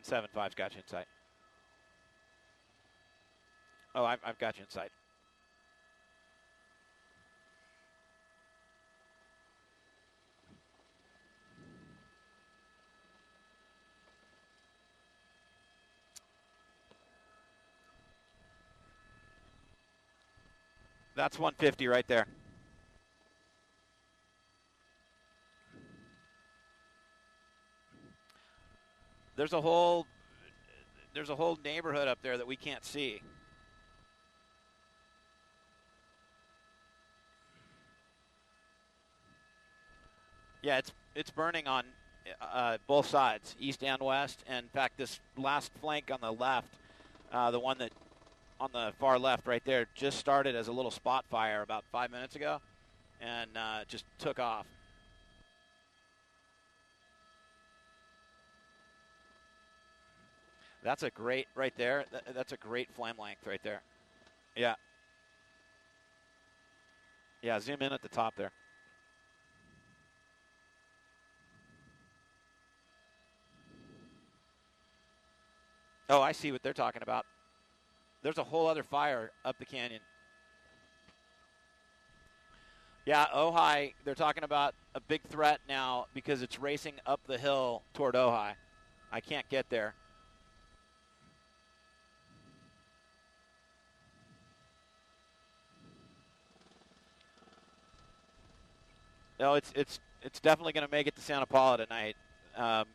775's got you in sight. Oh, I've got you in sight. That's 150 right there. There's a whole neighborhood up there that we can't see. Yeah, it's burning on both sides, east and west. And in fact, this last flank on the left, the one that on the far left right there, just started as a little spot fire about 5 minutes ago, and just took off. That's a great right there. That's a great flame length right there. Yeah. Yeah, zoom in at the top there. Oh, I see what they're talking about. There's a whole other fire up the canyon. Yeah, Ojai, they're talking about a big threat now because it's racing up the hill toward Ojai. I can't get there. No, it's definitely going to make it to Santa Paula tonight.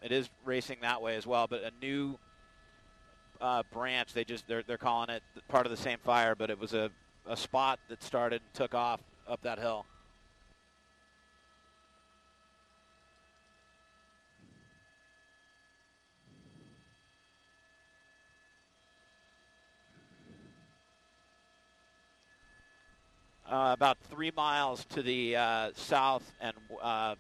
It is racing that way as well, but a new branch. They're calling it part of the same fire, but it was a spot that started and took off up that hill. About 3 miles to the south and a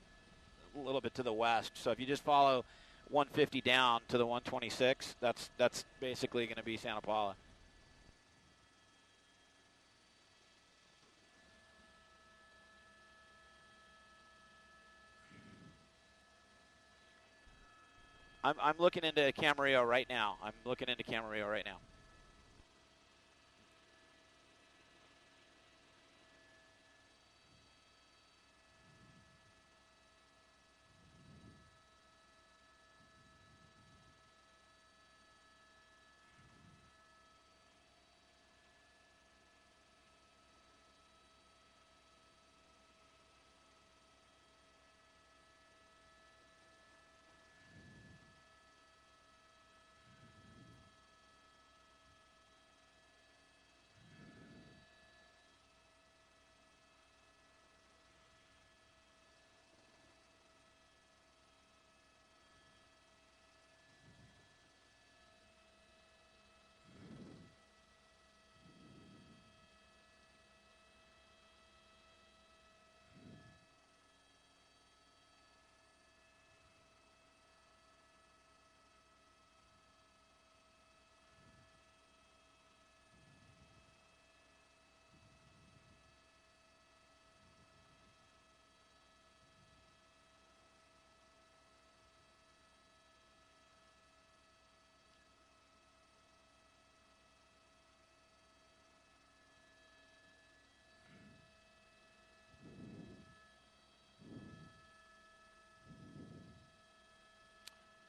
little bit to the west. So if you just follow 150 down to the 126, that's basically going to be Santa Paula. I'm looking into Camarillo right now.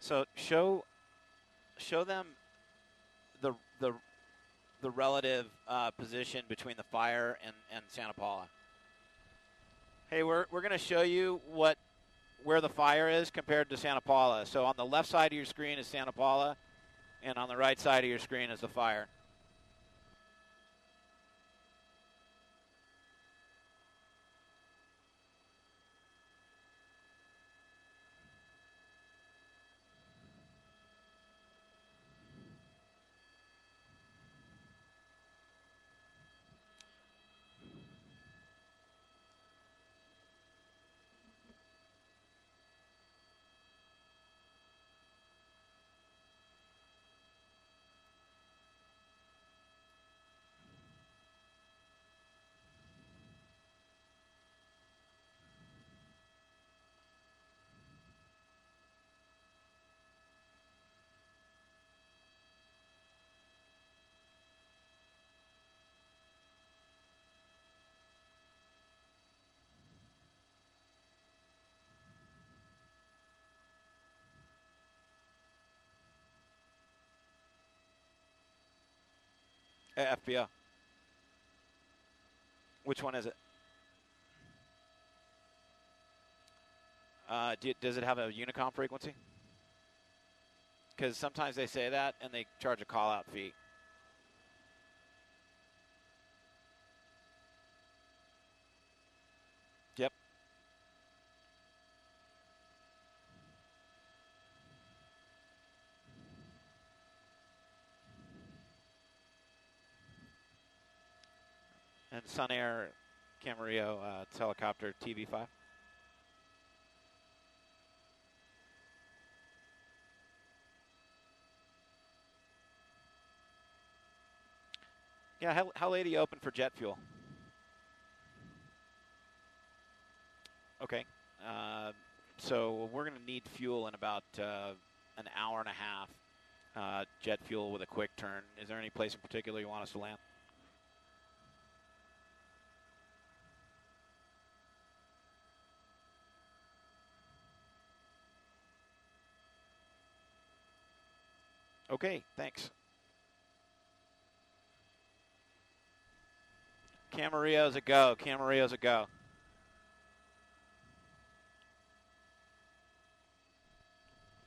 So show them the relative position between the fire and Santa Paula. Hey, we're going to show you where the fire is compared to Santa Paula. So on the left side of your screen is Santa Paula, and on the right side of your screen is the fire. FBO. Which one is it? Does it have a Unicom frequency? Because sometimes they say that and they charge a call-out fee. Yep. And Sun Air Camarillo helicopter TV5. Yeah, how late are you open for jet fuel? Okay. So we're going to need fuel in about an hour and a half. Jet fuel with a quick turn. Is there any place in particular you want us to land? Okay, thanks. Camarillo's a go. Camarillo's a go.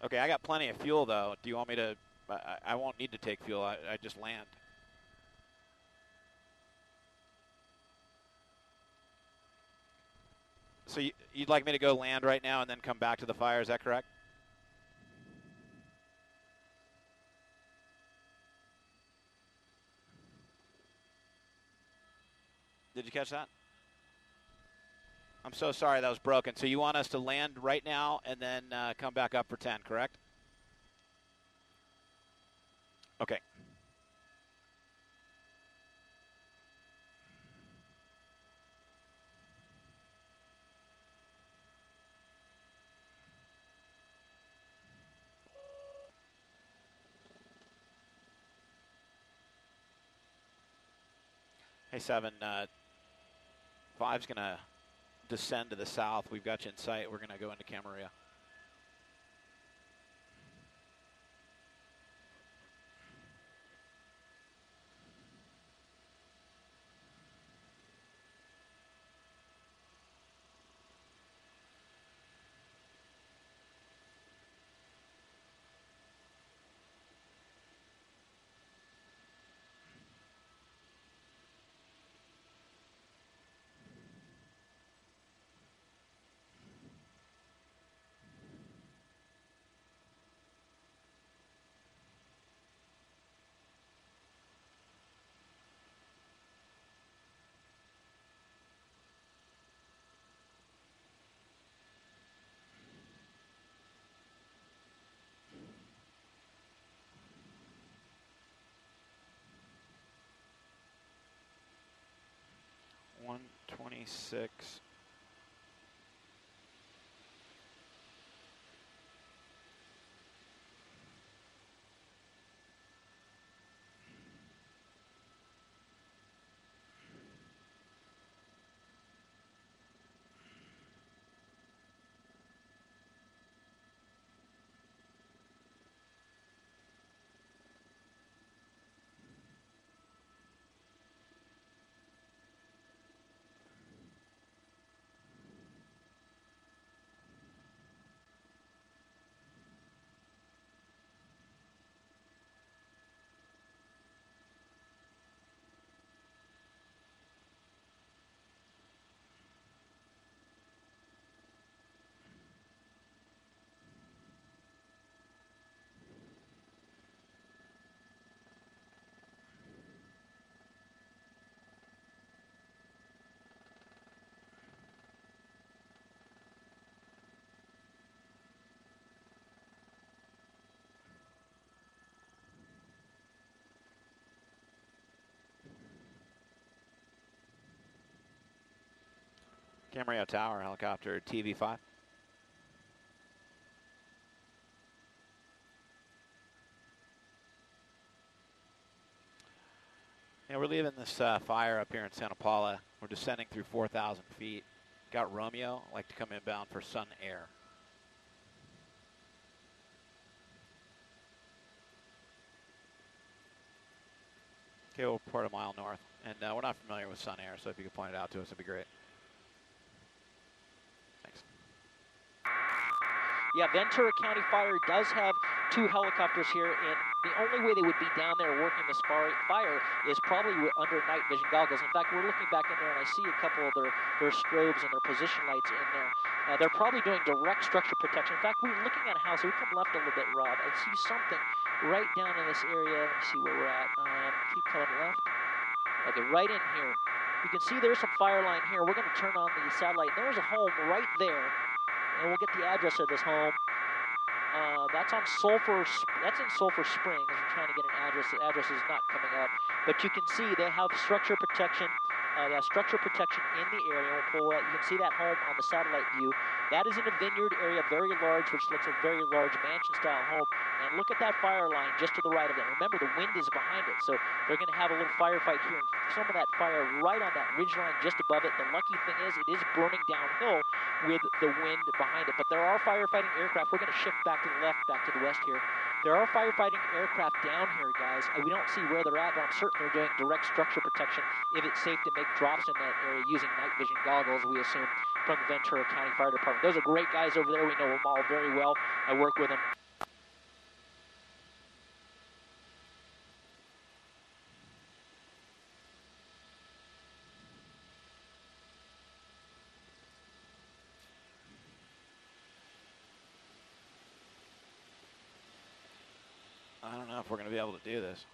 Okay, I got plenty of fuel, though. Do you want me to? I won't need to take fuel. I just land. So you'd like me to go land right now and then come back to the fire? Is that correct? Did you catch that? I'm so sorry, that was broken. So you want us to land right now and then come back up for 10, correct? Okay. Hey, 7, 5's going to descend to the south. We've got you in sight. We're going to go into Camarillo. $126. Camarillo Tower, helicopter TV5. Yeah, we're leaving this fire up here in Santa Paula. We're descending through 4,000 feet. Got Romeo, like to come inbound for Sun Air. Okay, we'll report a mile north. And we're not familiar with Sun Air, so if you could point it out to us, it'd be great. Thanks. Yeah, Ventura County Fire does have 2 helicopters here, and the only way they would be down there working this fire is probably under night vision goggles. In fact, we're looking back in there, and I see a couple of their strobes and their position lights in there. They're probably doing direct structure protection. In fact, we're looking at a house. We come left a little bit, Rob. I see something right down in this area. Let me see where we're at. Keep coming left. Okay, right in here. You can see there's some fire line here. We're going to turn on the satellite. There's a home right there. And we'll get the address of this home. That's on Sulphur. That's in Sulphur Springs. We're trying to get an address. The address is not coming up, but you can see they have structure protection. They have structure protection in the area. We'll pull that. You can see that home on the satellite view. That is in a vineyard area, very large, which looks a very large mansion-style home. And look at that fire line just to the right of it. Remember, the wind is behind it, so they're going to have a little firefight here. And some of that fire right on that ridge line just above it. The lucky thing is it is burning downhill with the wind behind it. But there are firefighting aircraft. We're going to shift back to the left, back to the west here. There are firefighting aircraft down here, guys. We don't see where they're at, but I'm certain they're doing direct structure protection if it's safe to make drops in that area using night vision goggles, we assume, from the Ventura County Fire Department. Those are great guys over there. We know them all very well. I work with them. I don't know if we're going to be able to do this.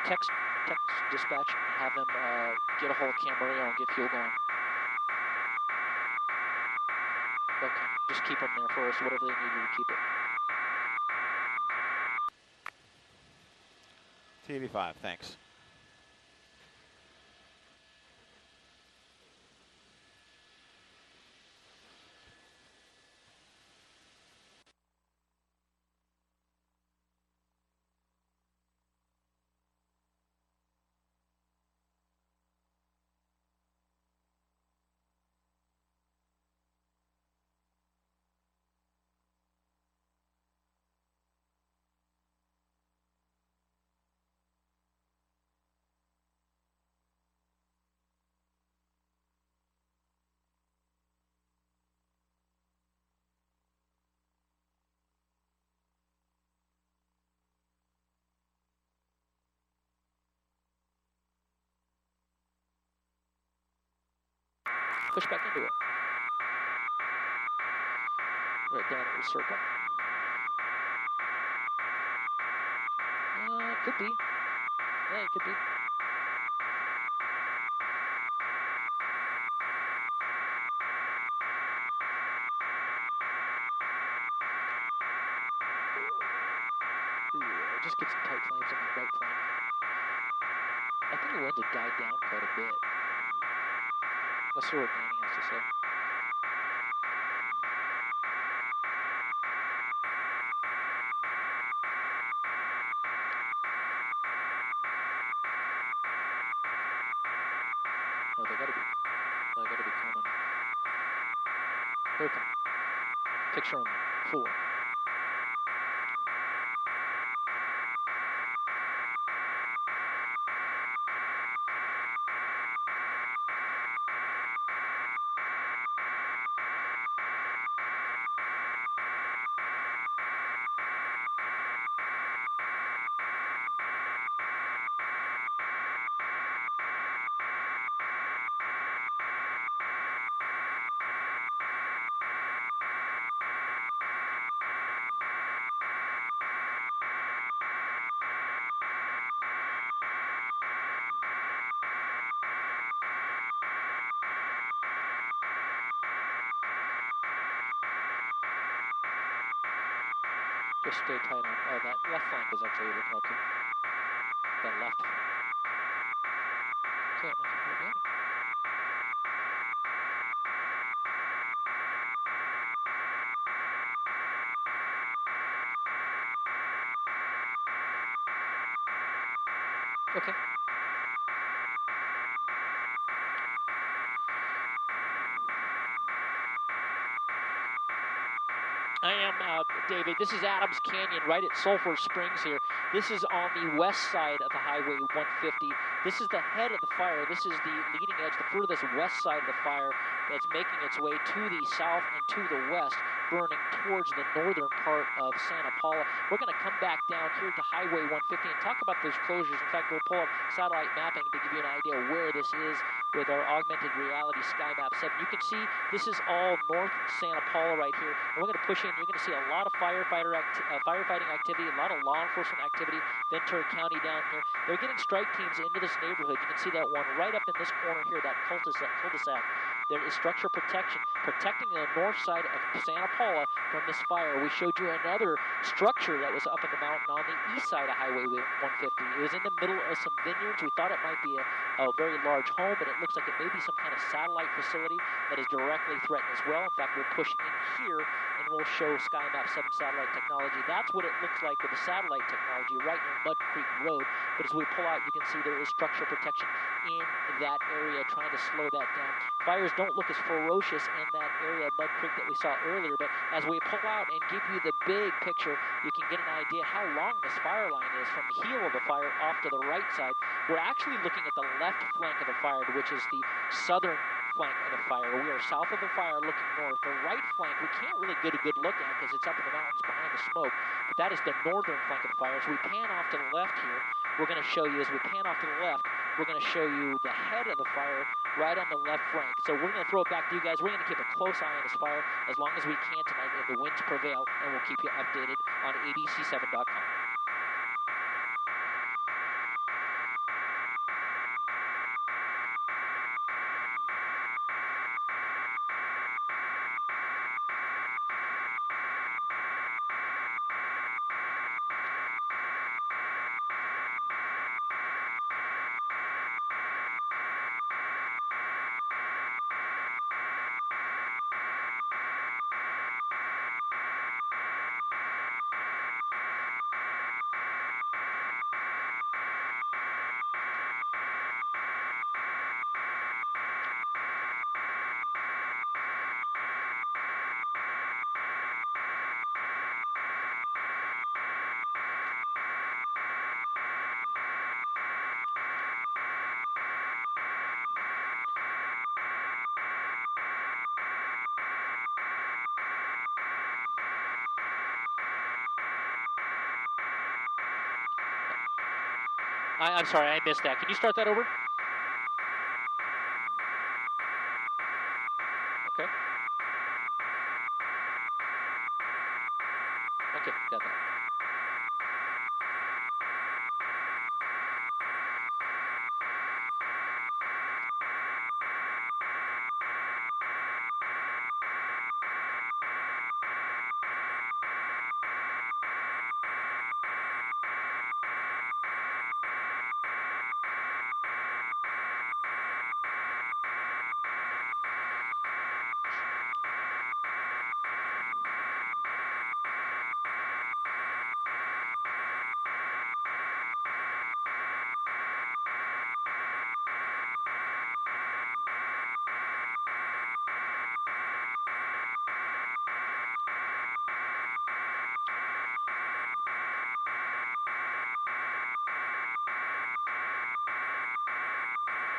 Text dispatch, have them get a hold of Camarillo and get fuel going. Okay, just keep them there for us, whatever they need you to keep it. TV5, thanks. Push back into it. Right down a little circle. Could be. Yeah, it could be. Just get some tight flames on the right flank. I think the winds have died down quite a bit. Let's hear what Danny has to say. Oh, they gotta be coming. Here they come. Picture on 4. Just stay tight on. Oh, that left flank is actually looking okay. The left flank. Okay, I can hold that. Okay. I am, David, this is Adams Canyon right at Sulphur Springs here. This is on the west side of the Highway 150. This is the head of the fire. This is the leading edge, the furthest west side of the fire that's making its way to the south and to the west, burning towards the northern part of Santa Paula. We're going to come back down here to Highway 150 and talk about those closures. In fact, we'll pull up satellite mapping to give you an idea where this is with our augmented reality Sky Map 7. You can see this is all north Santa Paula right here. And we're going to push in. You're going to see a lot of firefighting activity, a lot of law enforcement activity. Ventura County down here. They're getting strike teams into this neighborhood. You can see that one right up in this corner here, that cul-de-sac. There is structure protection, protecting the north side of Santa Paula from this fire. We showed you another structure that was up in the mountain on the east side of Highway 150. It was in the middle of some vineyards. We thought it might be a very large home, but it looks like it may be some kind of satellite facility that is directly threatened as well. In fact, we'll push in here and we'll show SkyMap 7 satellite technology. That's what it looks like with the satellite technology right near Mud Creek Road. But as we pull out, you can see there is structural protection in that area trying to slow that down. Fires don't look as ferocious in that area of Mud Creek that we saw earlier, but as we pull out and give you the big picture, you can get an idea how long this fire line is from the heel of the fire off to the right side. We're actually looking at the left flank of the fire, which is the southern flank of the fire. We are south of the fire looking north. The right flank we can't really get a good look at because it's up in the mountains behind the smoke, but that is the northern flank of the fire. As we pan off to the left here, we're going to show you, as we pan off to the left, we're going to show you the head of the fire right on the left flank. So we're going to throw it back to you guys. We're going to keep a close eye on this fire as long as we can tonight if the winds prevail, and we'll keep you updated on abc7.com. I'm sorry, I missed that. Can you start that over? Okay. Okay, got that.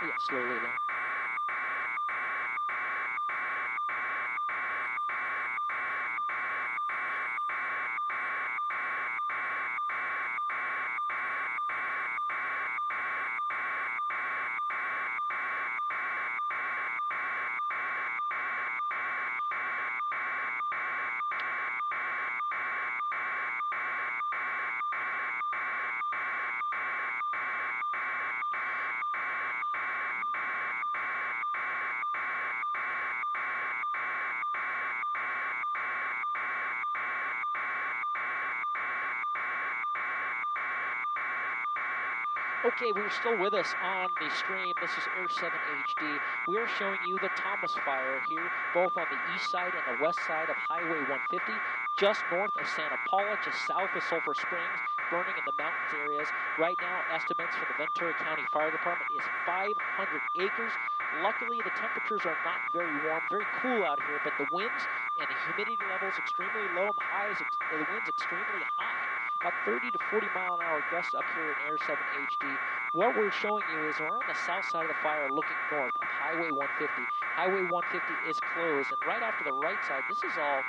Yeah, slowly then. Okay, we're still with us on the stream. This is Air 7 HD. We are showing you the Thomas Fire here, both on the east side and the west side of Highway 150, just north of Santa Paula, just south of Sulphur Springs, burning in the mountains areas. Right now, estimates from the Ventura County Fire Department is 500 acres. Luckily, the temperatures are not very warm, very cool out here, but the winds and the humidity levels extremely low, and the winds extremely high. About 30 to 40 mile an hour gusts up here in Air 7 HD. What we're showing you is we're on the south side of the fire looking north of Highway 150. Highway 150 is closed, and right off to the right side, this is all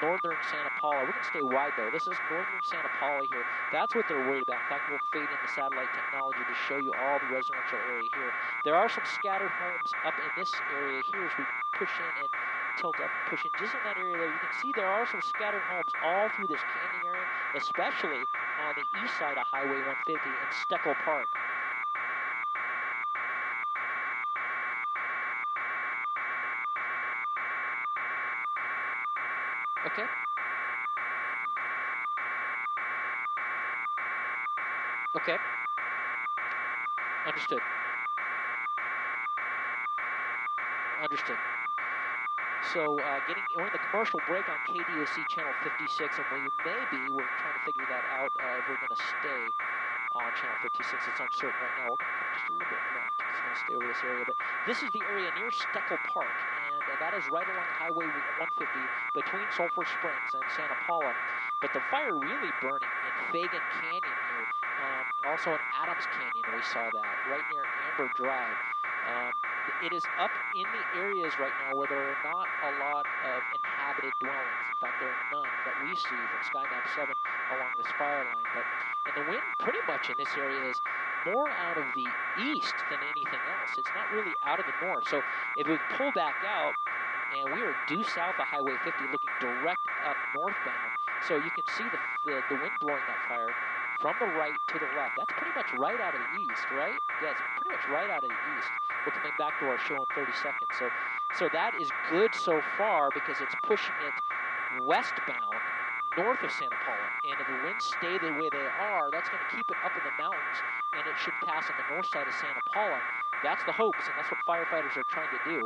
northern Santa Paula. We're going to stay wide though. This is northern Santa Paula here. That's what they're worried about. In fact, we'll fade in the satellite technology to show you all the residential area here. There are some scattered homes up in this area here as we push in and tilt up and push in. Just in that area there, you can see there are some scattered homes all through this canyon area, especially on the east side of Highway 150 in Steckel Park. Okay. Okay. Understood. Understood. So we're in the commercial break on KDOC channel 56, and we're trying to figure that out if we're going to stay on channel 56. It's uncertain right now. We're going to come just a little bit left. Just want to stay over this area. But this is the area near Steckel Park, and that is right along Highway 150 between Sulphur Springs and Santa Paula. But the fire really burning in Fagan Canyon here. Also in Adams Canyon, we saw that, right near Amber Drive. It is up in the areas right now where there are not a lot of inhabited dwellings. In fact, there are none that we see from SkyMap 7 along this fire line. And the wind pretty much in this area is more out of the east than anything else. It's not really out of the north. So if we pull back out, and we are due south of Highway 50 looking direct up northbound, so you can see the wind blowing that fire from the right to the left. That's pretty much right out of the east, right? Yeah, it's pretty much right out of the east. We're coming back to our show in 30 seconds. So that is good so far because it's pushing it westbound, north of Santa Paula. And if the winds stay the way they are, that's going to keep it up in the mountains, and it should pass on the north side of Santa Paula. That's the hopes, and that's what firefighters are trying to do.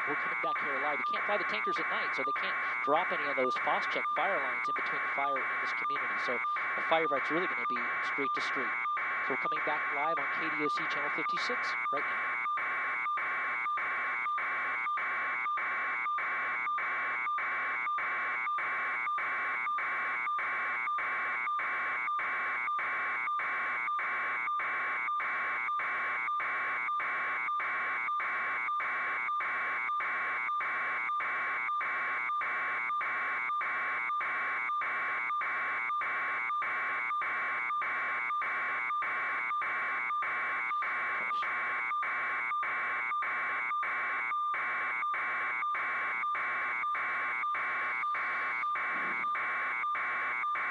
We're coming back here live. You can't fly the tankers at night, so they can't drop any of those Phos-Check fire lines in between the fire and this community. So the firefight's really going to be street to street. So we're coming back live on KDOC channel 56 right now.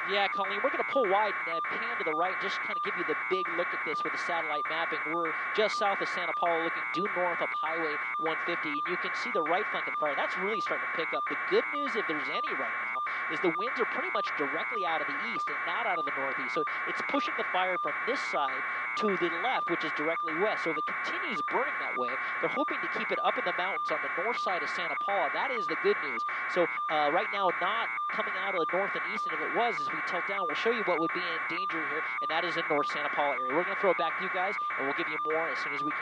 Yeah, Colleen, we're going to pull wide and pan to the right and just kind of give you the big look at this with the satellite mapping. We're just south of Santa Paula looking due north of Highway 150, and you can see the right flank of the fire. That's really starting to pick up. The good news, if there's any right now, is the winds are pretty much directly out of the east and not out of the northeast. So it's pushing the fire from this side to the left, which is directly west. So if it continues burning that way, they're hoping to keep it up in the mountains on the north side of Santa Paula. That is the good news. So right now, not coming out of the north and east, and if it was, as we tilt down, we'll show you what would be in danger here, and that is in North Santa Paula area. We're going to throw it back to you guys, and we'll give you more as soon as we can.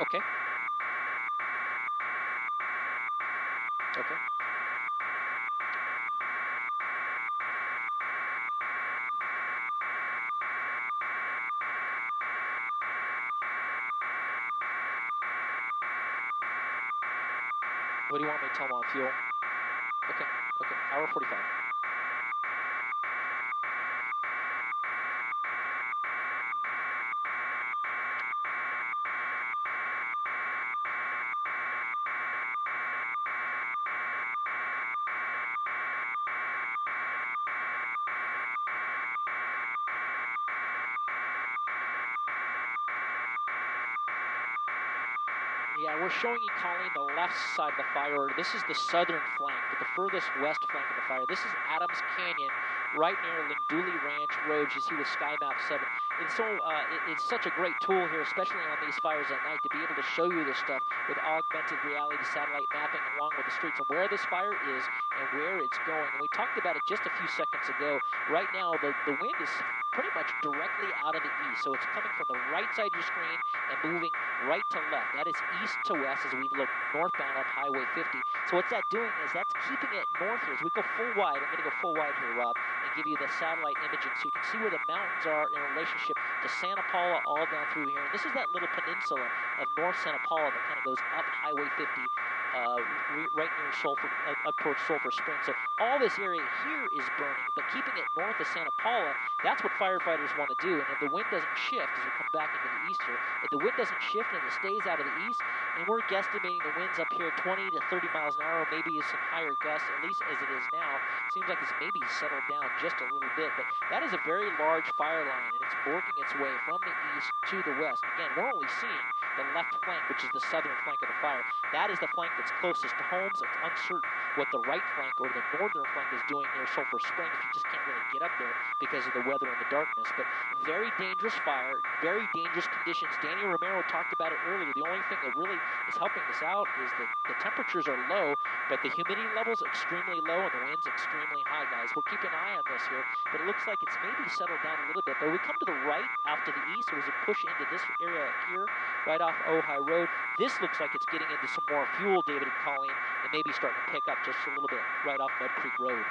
Okay. Okay. What do you want me to tell them on fuel? Okay. Okay. Hour 45. Yeah, we're showing you, Colleen, the left side of the fire order. This is the southern flank, but the furthest west flank of the fire. This is Adams Canyon, right near Linduli Ranch Road, you see with Sky Map 7. And so it's such a great tool here, especially on these fires at night, to be able to show you this stuff with augmented reality satellite mapping along with the streets and where this fire is and where it's going. And we talked about it just a few seconds ago. Right now, the wind is pretty much directly out of the east. So it's coming from the right side of your screen and moving right to left. That is east to west as we look northbound up Highway 50. So what's that doing is that's keeping it north here. As we go full wide, I'm going to go full wide here, Rob, and give you the satellite imaging so you can see where the mountains are in relationship to Santa Paula all down through here. And this is that little peninsula of North Santa Paula that kind of goes up Highway 50 right near Sulphur, up towards Sulphur Springs. So all this area here is burning, but keeping it north of Santa Paula, that's what firefighters want to do. And if the wind doesn't shift, as we come back into the east here, if the wind doesn't shift and it stays out of the east, and we're guesstimating the winds up here 20 to 30 miles an hour, maybe some higher gusts, at least as it is now. Seems like it's maybe settled down just a little bit, but that is a very large fire line, and it's working its way from the east to the west. Again, we're only seeing the left flank, which is the southern flank of the fire. That is the flank that's closest to homes. It's uncertain what the right flank or the northern flank is doing near Sulphur Springs. You just can't really get up there because of the weather and the darkness. But very dangerous fire, very dangerous conditions. Danny Romero talked about it earlier. The only thing that really is helping us out is that the temperatures are low, but the humidity level's extremely low and the wind's extremely high, guys. We're keeping an eye on this here, but it looks like it's maybe settled down a little bit. But we come to the right out to the east, so as we push into this area here, right off Ojai Road, this looks like it's getting into some more fuel, David and Colleen, and maybe starting to pick up just a little bit right off Mud Creek Road.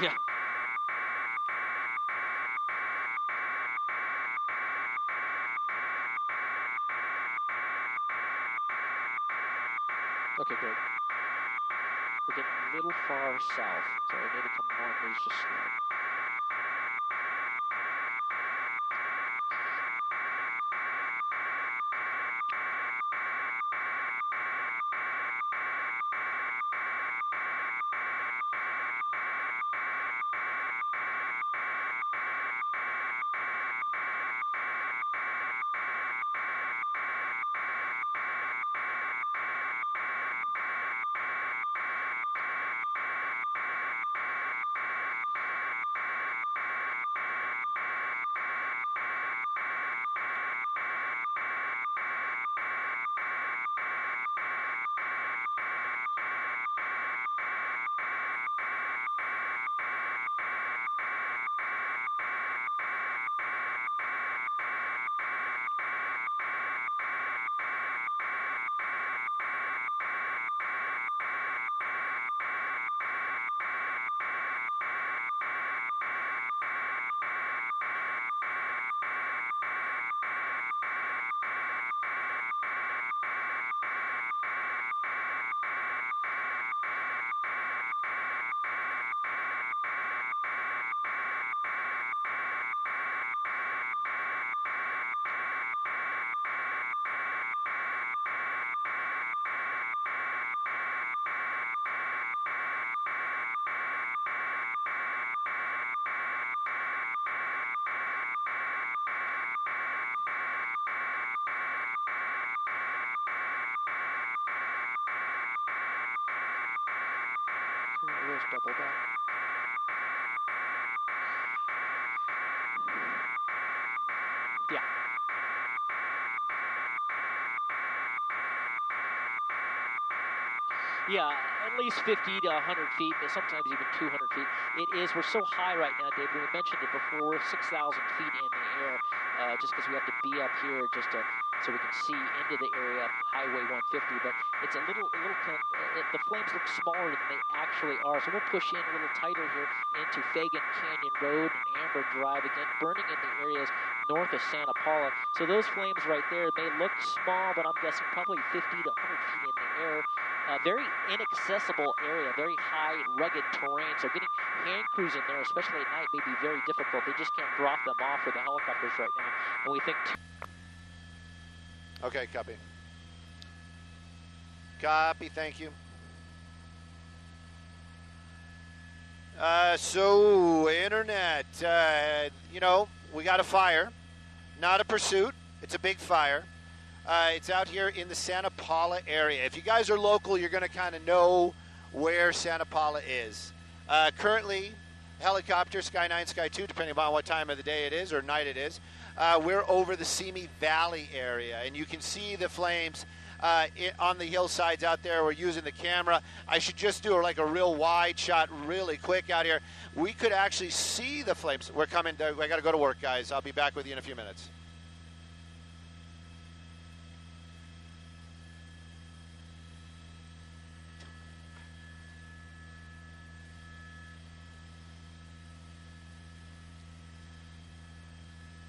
Yeah. Okay, great. We're getting a little far south, so we need to come north just slow. Let's double back. Yeah. Yeah, at least 50 to 100 feet, but sometimes even 200 feet. It is, we're so high right now, David. We mentioned it before, we're 6,000 feet in the air, just because we have to be up here just so we can see into the area, Highway 150. But it's the flames look smaller than they actually are. So we'll push in a little tighter here into Fagan Canyon Road and Amber Drive, again, burning in the areas north of Santa Paula. So those flames right there may look small, but I'm guessing probably 50 to 100 feet in the air. Very inaccessible area, very high, rugged terrain. So getting hand crews in there, especially at night, may be very difficult. They just can't drop them off with the helicopters right now. And we think... Okay, copy. Copy, thank you. So, Internet, you know, we got a fire, not a pursuit. It's a big fire. It's out here in the Santa Paula area. If you guys are local, you're going to kind of know where Santa Paula is. Currently, helicopter, Sky 9, Sky 2, depending upon what time of the day it is or night it is, we're over the Simi Valley area, and you can see the flames on the hillsides out there. We're using the camera. I should just do like a real wide shot really quick out here. We could actually see the flames. We're coming. I got to go to work, guys. I'll be back with you in a few minutes.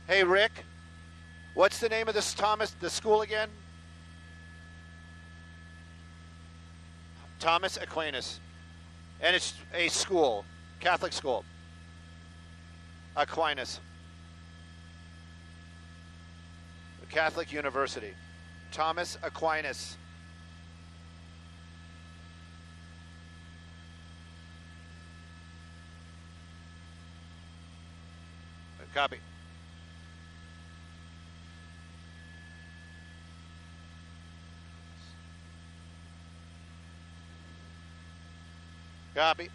Hey, Rick, what's the name of this the school again? Thomas Aquinas. And it's a school, Catholic school. Aquinas. Catholic University. Thomas Aquinas. Copy. Copy.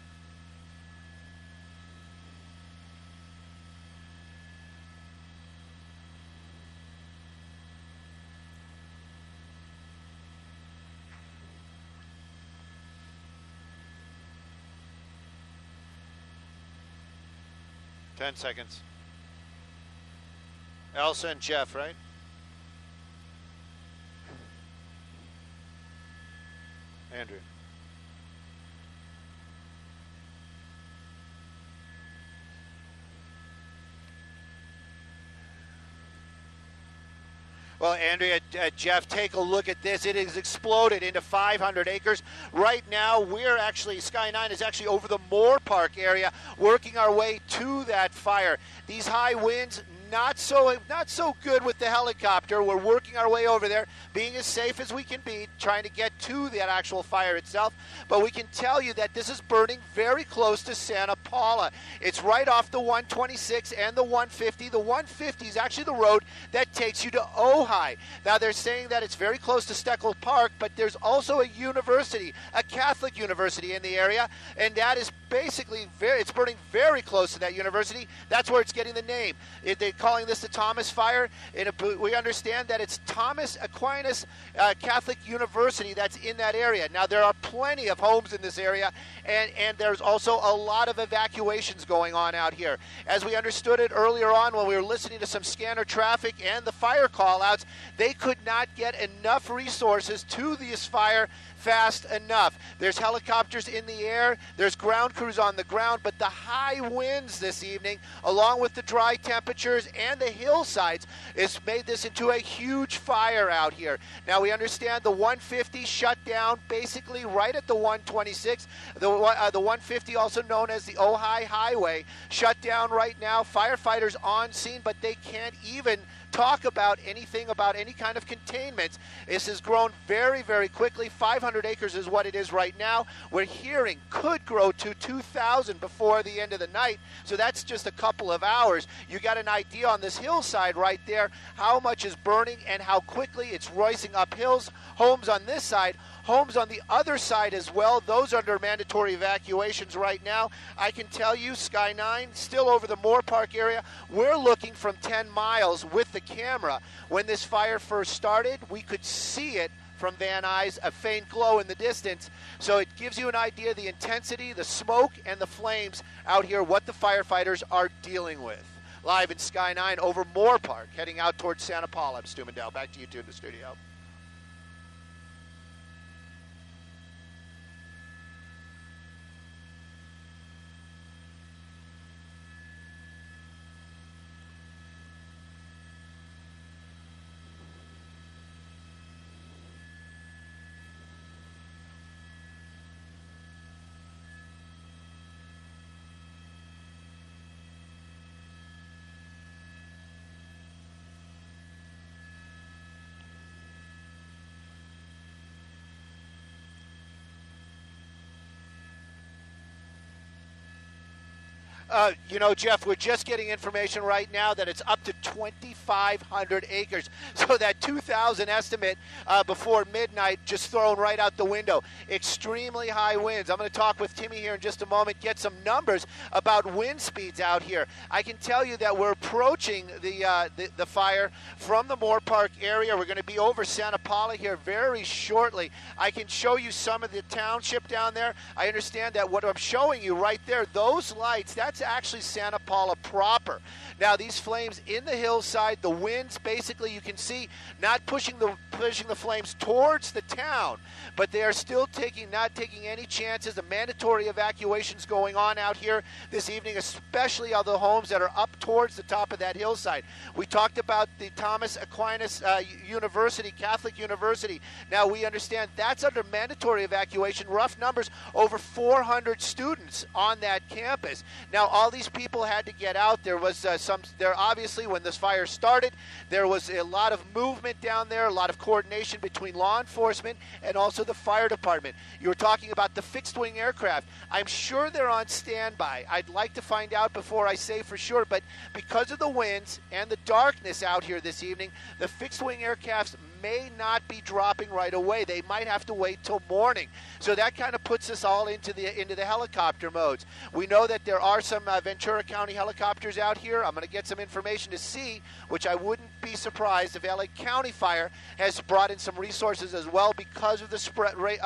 Ten seconds. Elsa and Jeff, right? Andrew. Well, Andrea, Jeff, take a look at this. It has exploded into 500 acres. Right now, we're actually, Sky 9 is actually over the Moore Park area, working our way to that fire. These high winds, not so good with the helicopter. We're working our way over there, being as safe as we can be, trying to get to that actual fire itself. But we can tell you that this is burning very close to Santa Paula. It's right off the 126 and the 150. The 150 is actually the road that takes you to Ojai. Now, they're saying that it's very close to Steckel Park, but there's also a university, a Catholic university in the area, and that is basically it's burning very close to that university. That's where it's getting the name. They're calling this the Thomas Fire. We understand that it's Thomas Aquinas Catholic University that's in that area. Now, there are plenty of homes in this area, and there's also a lot of evacuations going on out here. As we understood it earlier on when we were listening to some scanner traffic and the fire call-outs, they could not get enough resources to this fire fast enough. There's helicopters in the air, there's ground crews on the ground, but the high winds this evening, along with the dry temperatures and the hillsides, has made this into a huge fire out here. Now, we understand the 150 shut down basically right at the 126. The 150, also known as the Ojai Highway, shut down right now. Firefighters on scene, but they can't even talk about anything about any kind of containment. This has grown very, very quickly. 500 acres is what it is right now. We're hearing could grow to 2,000 before the end of the night. So that's just a couple of hours. You got an idea on this hillside right there, how much is burning and how quickly it's rising up hills. Homes on this side, homes on the other side as well. Those are under mandatory evacuations right now. I can tell you, Sky 9, still over the Moore Park area. We're looking from 10 miles with the camera. When this fire first started, we could see it from Van Nuys, a faint glow in the distance. So it gives you an idea of the intensity, the smoke, and the flames out here, what the firefighters are dealing with. Live in Sky 9 over Moore Park, heading out towards Santa Paula. I'm Stu Mandel. Back to you two in the studio. You know, Jeff, we're just getting information right now that it's up to 2,500 acres. So that 2,000 estimate before midnight just thrown right out the window. Extremely high winds. I'm going to talk with Timmy here in just a moment, get some numbers about wind speeds out here. I can tell you that we're approaching the fire from the Moore Park area. We're going to be over Santa Paula here very shortly. I can show you some of the township down there. I understand that what I'm showing you right there, those lights, that's actually Santa Paula proper. Now these flames in the hillside, the winds basically you can see not pushing the flames towards the town, but they are still not taking any chances. The mandatory evacuations going on out here this evening, especially of the homes that are up towards the top of that hillside. We talked about the Thomas Aquinas University, Catholic University. Now we understand that's under mandatory evacuation. Rough numbers, over 400 students on that campus. Now all these people had to get out. There was obviously when this fire started, there was a lot of movement down there, a lot of coordination between law enforcement and also the fire department. You were talking about the fixed-wing aircraft. I'm sure they're on standby. I'd like to find out before I say for sure, but because of the winds and the darkness out here this evening, the fixed-wing aircrafts may not be dropping right away. They might have to wait till morning. So that kind of puts us all into the helicopter modes. We know that there are some Ventura County helicopters out here. I'm going to get some information to see, which I wouldn't be surprised if LA County Fire has brought in some resources as well because of the spread rate.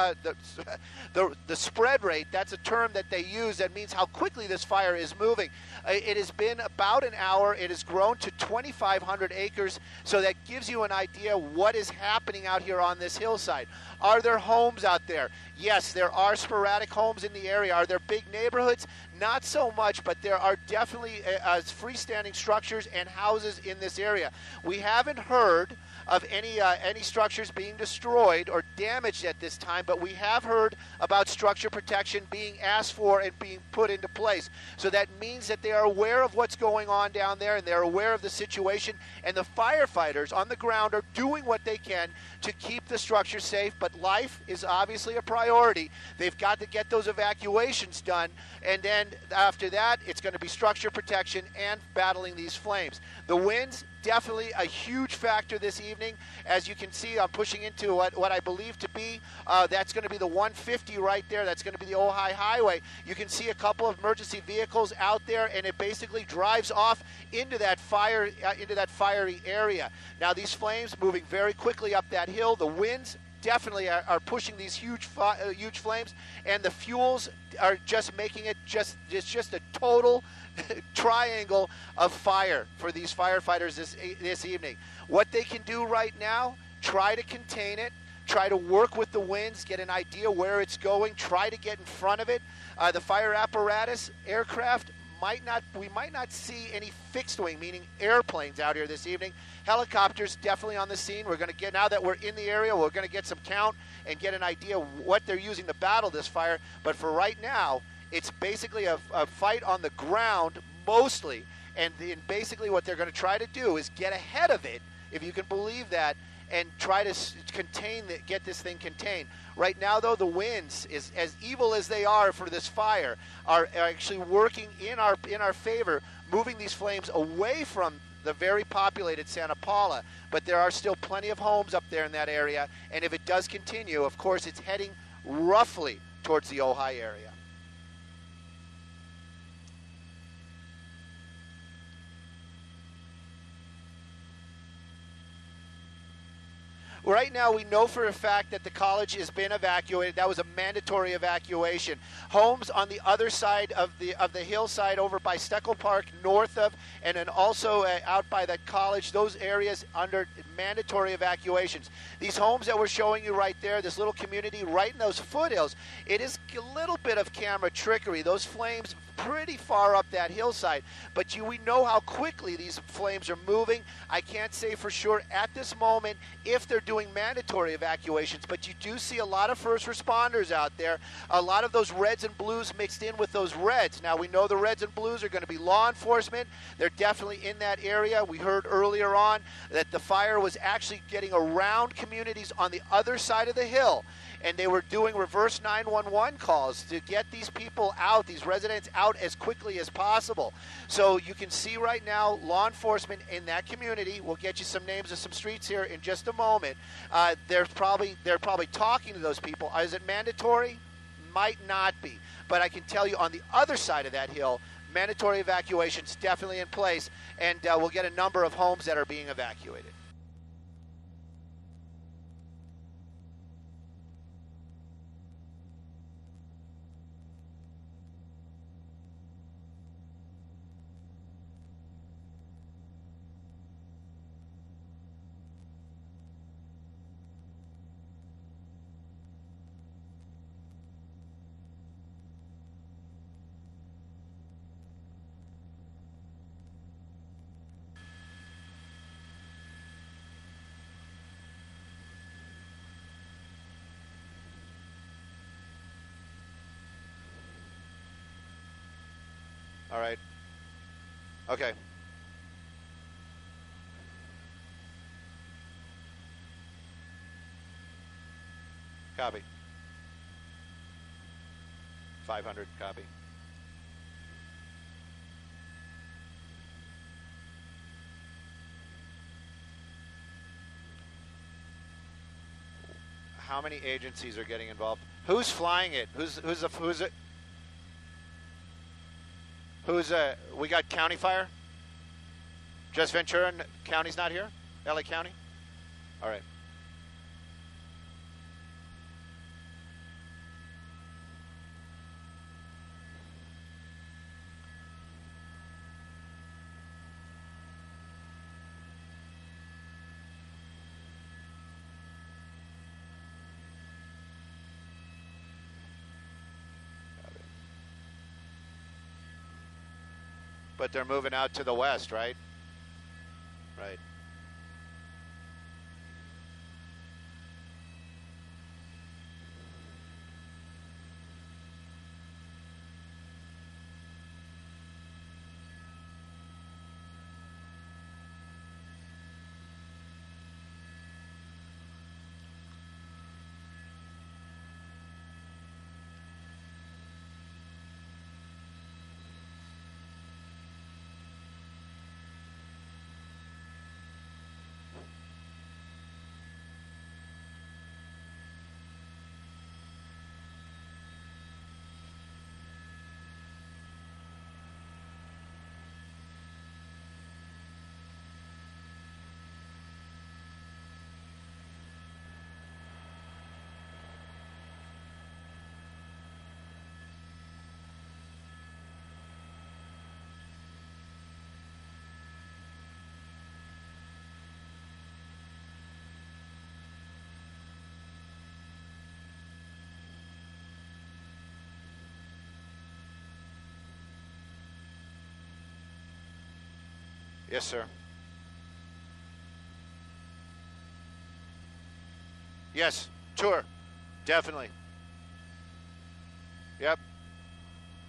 The spread rate, that's a term that they use that means how quickly this fire is moving. It has been about an hour. It has grown to 2,500 acres, so that gives you an idea what is happening out here on this hillside. Are there homes out there? Yes, there are sporadic homes in the area. Are there big neighborhoods? Not so much, but there are definitely freestanding structures and houses in this area. We haven't heard of any structures being destroyed or damaged at this time, but we have heard about structure protection being asked for and being put into place. So that means that they are aware of what's going on down there and they're aware of the situation, and the firefighters on the ground are doing what they can to keep the structure safe, but life is obviously a priority. They've got to get those evacuations done, and then after that, it's going to be structure protection and battling these flames. The winds, definitely a huge factor this evening. As you can see, I'm pushing into what I believe to be, that's going to be the 150 right there. That's going to be the Ojai Highway. You can see a couple of emergency vehicles out there, and it basically drives off into that fiery area. Now these flames moving very quickly up that hill. The winds definitely are pushing these huge flames, and the fuels are just making it just a total triangle of fire for these firefighters this evening. What they can do right now, try to contain it, try to work with the winds, get an idea where it's going, try to get in front of it. The fire apparatus, aircraft, we might not see any fixed wing, meaning airplanes out here this evening. Helicopters definitely on the scene. We're going to get, now that we're in the area, we're going to get some count and get an idea what they're using to battle this fire. But for right now, it's basically a fight on the ground mostly. And basically what they're going to try to do is get ahead of it, if you can believe that, and try to get this thing contained. Right now, though, the winds, as evil as they are for this fire, are actually working in our favor, moving these flames away from the very populated Santa Paula. But there are still plenty of homes up there in that area, and if it does continue, of course, it's heading roughly towards the Ojai area. Right now, we know for a fact that the college has been evacuated. That was a mandatory evacuation. Homes on the other side of the hillside over by Steckel Park, north of, and then also out by the college, those areas under mandatory evacuations. These homes that we're showing you right there, this little community right in those foothills, it is a little bit of camera trickery. Those flames pretty far up that hillside, but we know how quickly these flames are moving. I can't say for sure at this moment if they're doing mandatory evacuations, but you do see a lot of first responders out there, a lot of those reds and blues mixed in with those reds. Now we know the reds and blues are going to be law enforcement. They're definitely in that area. We heard earlier on that the fire was actually getting around communities on the other side of the hill, and they were doing reverse 911 calls to get these people out, these residents out as quickly as possible. So you can see right now law enforcement in that community. We'll get you some names of some streets here in just a moment. They're probably talking to those people. Is it mandatory? Might not be. But I can tell you on the other side of that hill, mandatory evacuation's definitely in place, and we'll get a number of homes that are being evacuated. All right. Okay. Copy. 500, copy. How many agencies are getting involved? Who's flying it? Who's it? We got county fire? Just Ventura and county's not here? LA County? All right. But they're moving out to the west, right? Right. Yes, sir. Yes, sure. Definitely. Yep.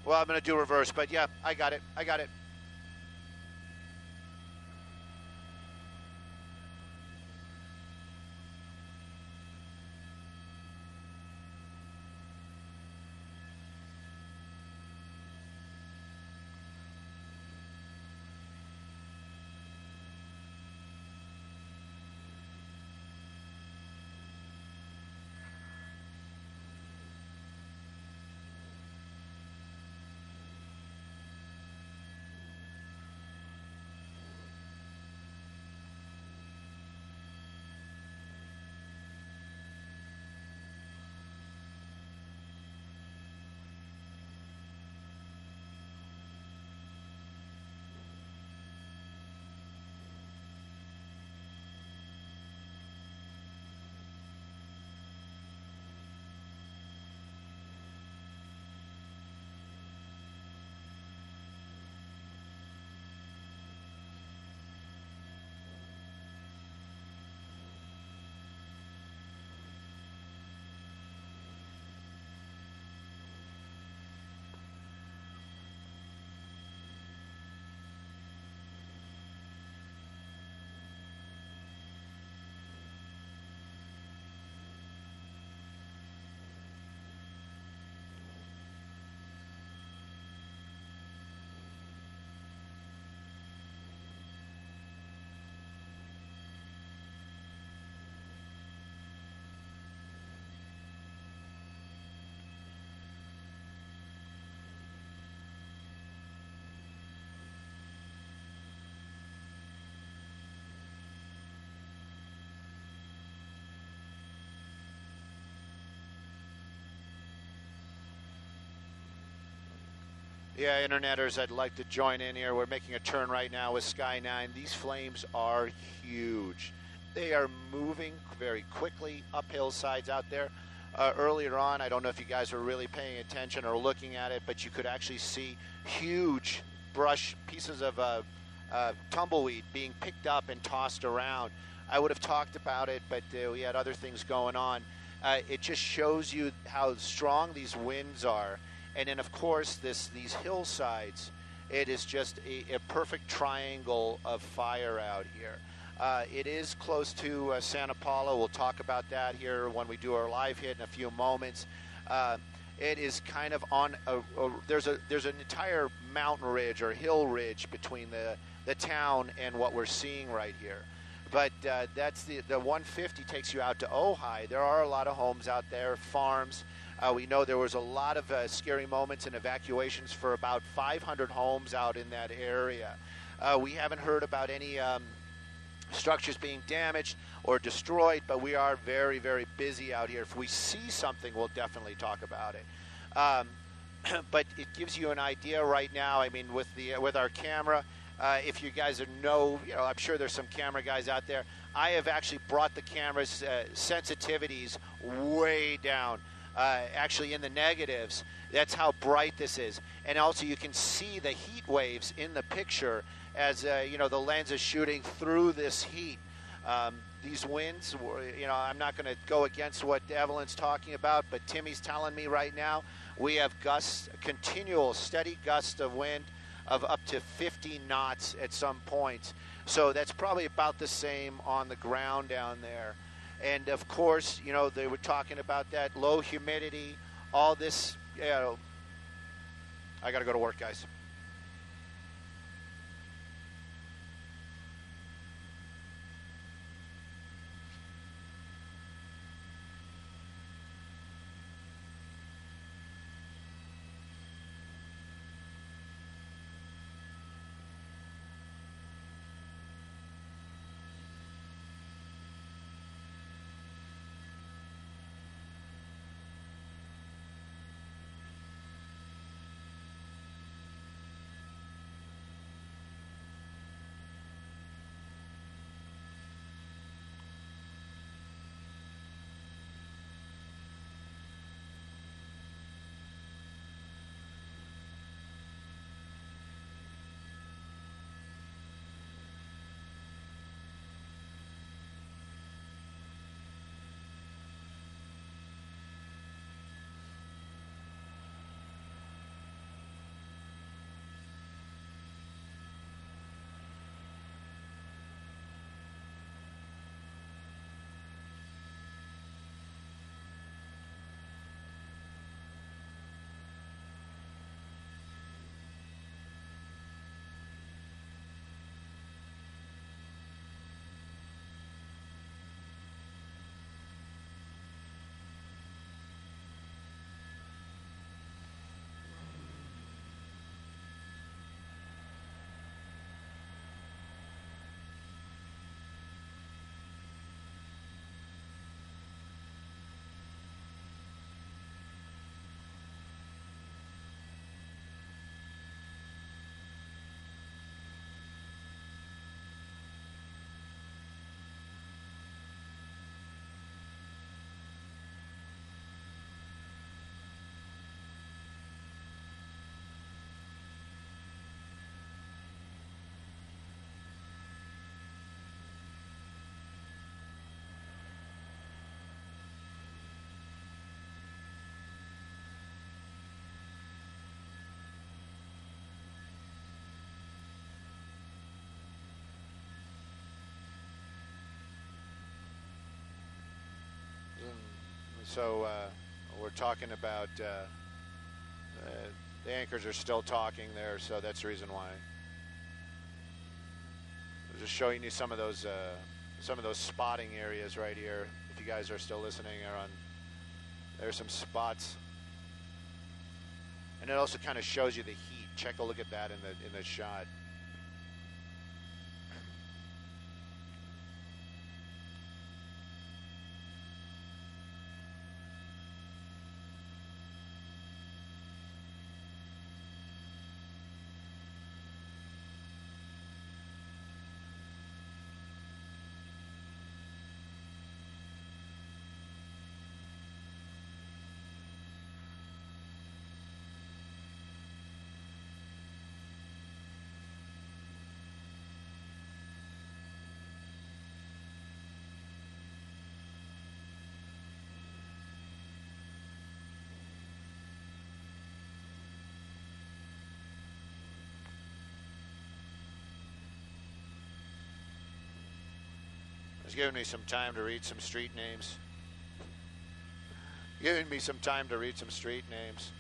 Well, I'm going to do reverse, but yeah, I got it. I got it. Yeah, interneters, I'd like to join in here. We're making a turn right now with Sky 9. These flames are huge. They are moving very quickly up hillsides out there. Earlier on, I don't know if you guys were really paying attention or looking at it, but you could actually see huge brush pieces of tumbleweed being picked up and tossed around. I would have talked about it, but we had other things going on. It just shows you how strong these winds are. And then, of course, these hillsides, it is just a perfect triangle of fire out here. It is close to Santa Paula. We'll talk about that here when we do our live hit in a few moments. It is kind of on there's an entire mountain ridge or hill ridge between the town and what we're seeing right here. But that's the 150 takes you out to Ojai. There are a lot of homes out there, farms. We know there was a lot of scary moments and evacuations for about 500 homes out in that area. We haven't heard about any structures being damaged or destroyed, but we are very, very busy out here. If we see something, we'll definitely talk about it. But it gives you an idea right now. I mean, with our camera, if you guys know, I'm sure there's some camera guys out there. I have actually brought the camera's sensitivities way down. Actually in the negatives. That's how bright this is. And also you can see the heat waves in the picture as the lens is shooting through this heat. These winds, I'm not going to go against what Evelyn's talking about, but Timmy's telling me right now we have gusts, continual steady gusts of wind of up to 50 knots at some points. So that's probably about the same on the ground down there. And of course, they were talking about that low humidity, all this, I got to go to work, guys. So we're talking about the anchors are still talking there, so that's the reason why. I'm just showing you some of those spotting areas right here. If you guys are still listening, there's some spots, and it also kind of shows you the heat. Check a look at that in the shot. It's giving me some time to read some street names. Giving me some time to read some street names.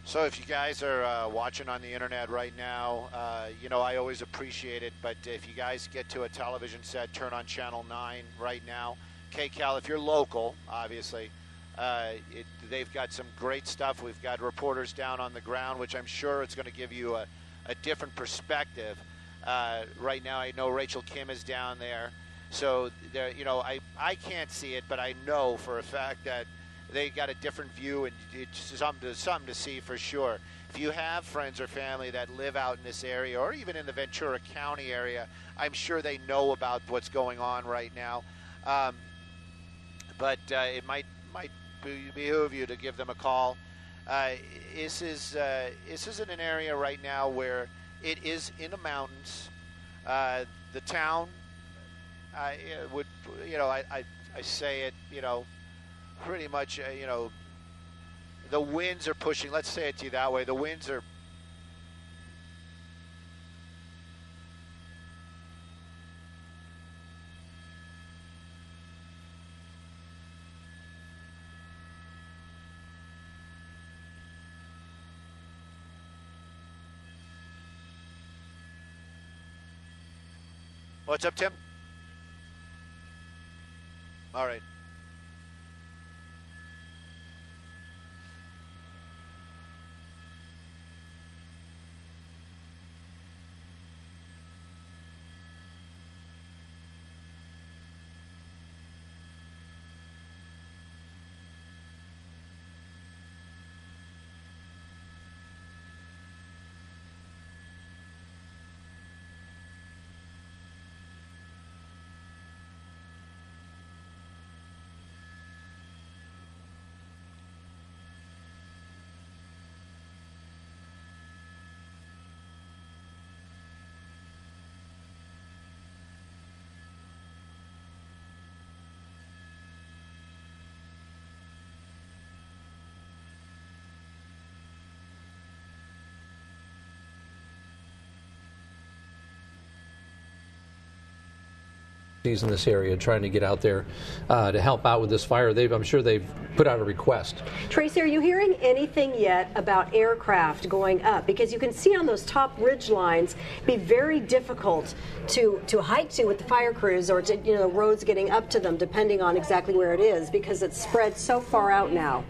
So if you guys are watching on the internet right now, I always appreciate it, but if you guys get to a television set, turn on Channel 9 right now. KCAL, if you're local, obviously, they've got some great stuff. We've got reporters down on the ground, which I'm sure it's going to give you a different perspective. Right now, I know Rachel Kim is down there. So, I can't see it, but I know for a fact that they got a different view, and it's something to see for sure. If you have friends or family that live out in this area, or even in the Ventura County area, I'm sure they know about what's going on right now. But it might behoove you to give them a call. This is in an area right now where it is in the mountains. The town, I say it, pretty much, the winds are pushing. Let's say it to you that way. The winds are. What's up, Tim? All right. In this area, trying to get out there to help out with this fire. I'm sure they've put out a request. Tracy, are you hearing anything yet about aircraft going up? Because you can see on those top ridge lines, be very difficult to hike to with the fire crews, or to, roads getting up to them, depending on exactly where it is, because it's spread so far out now.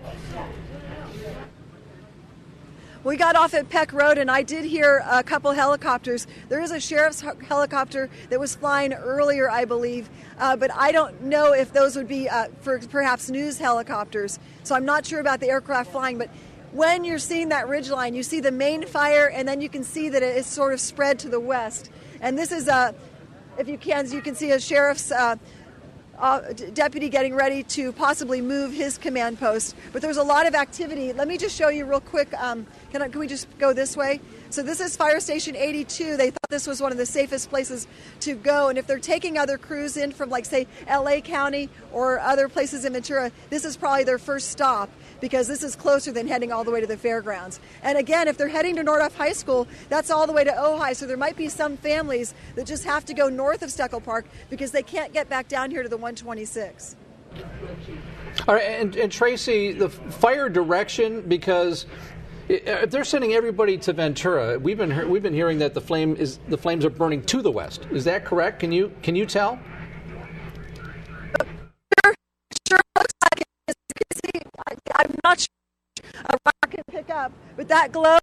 We got off at Peck Road, and I did hear a couple helicopters. There is a sheriff's helicopter that was flying earlier, I believe, but I don't know if those would be for perhaps news helicopters. So I'm not sure about the aircraft flying, but when you're seeing that ridge line, you see the main fire, and then you can see that it is sort of spread to the west. And this is, if you can see a sheriff's deputy getting ready to possibly move his command post. But there's a lot of activity. Let me just show you real quick. Can we just go this way? So this is Fire Station 82. They thought this was one of the safest places to go. And if they're taking other crews in from, like, say, LA County or other places in Ventura, this is probably their first stop, because this is closer than heading all the way to the fairgrounds. And again, if they're heading to Nordhoff High School, that's all the way to Ojai. So there might be some families that just have to go north of Steckel Park because they can't get back down here to the 126. All right, and Tracy, the fire direction, because if they're sending everybody to Ventura, we've been hearing that the flames are burning to the west. Is that correct? Can you tell? Sure looks like it. As you can see, I'm not sure a rock can pick up, but that glow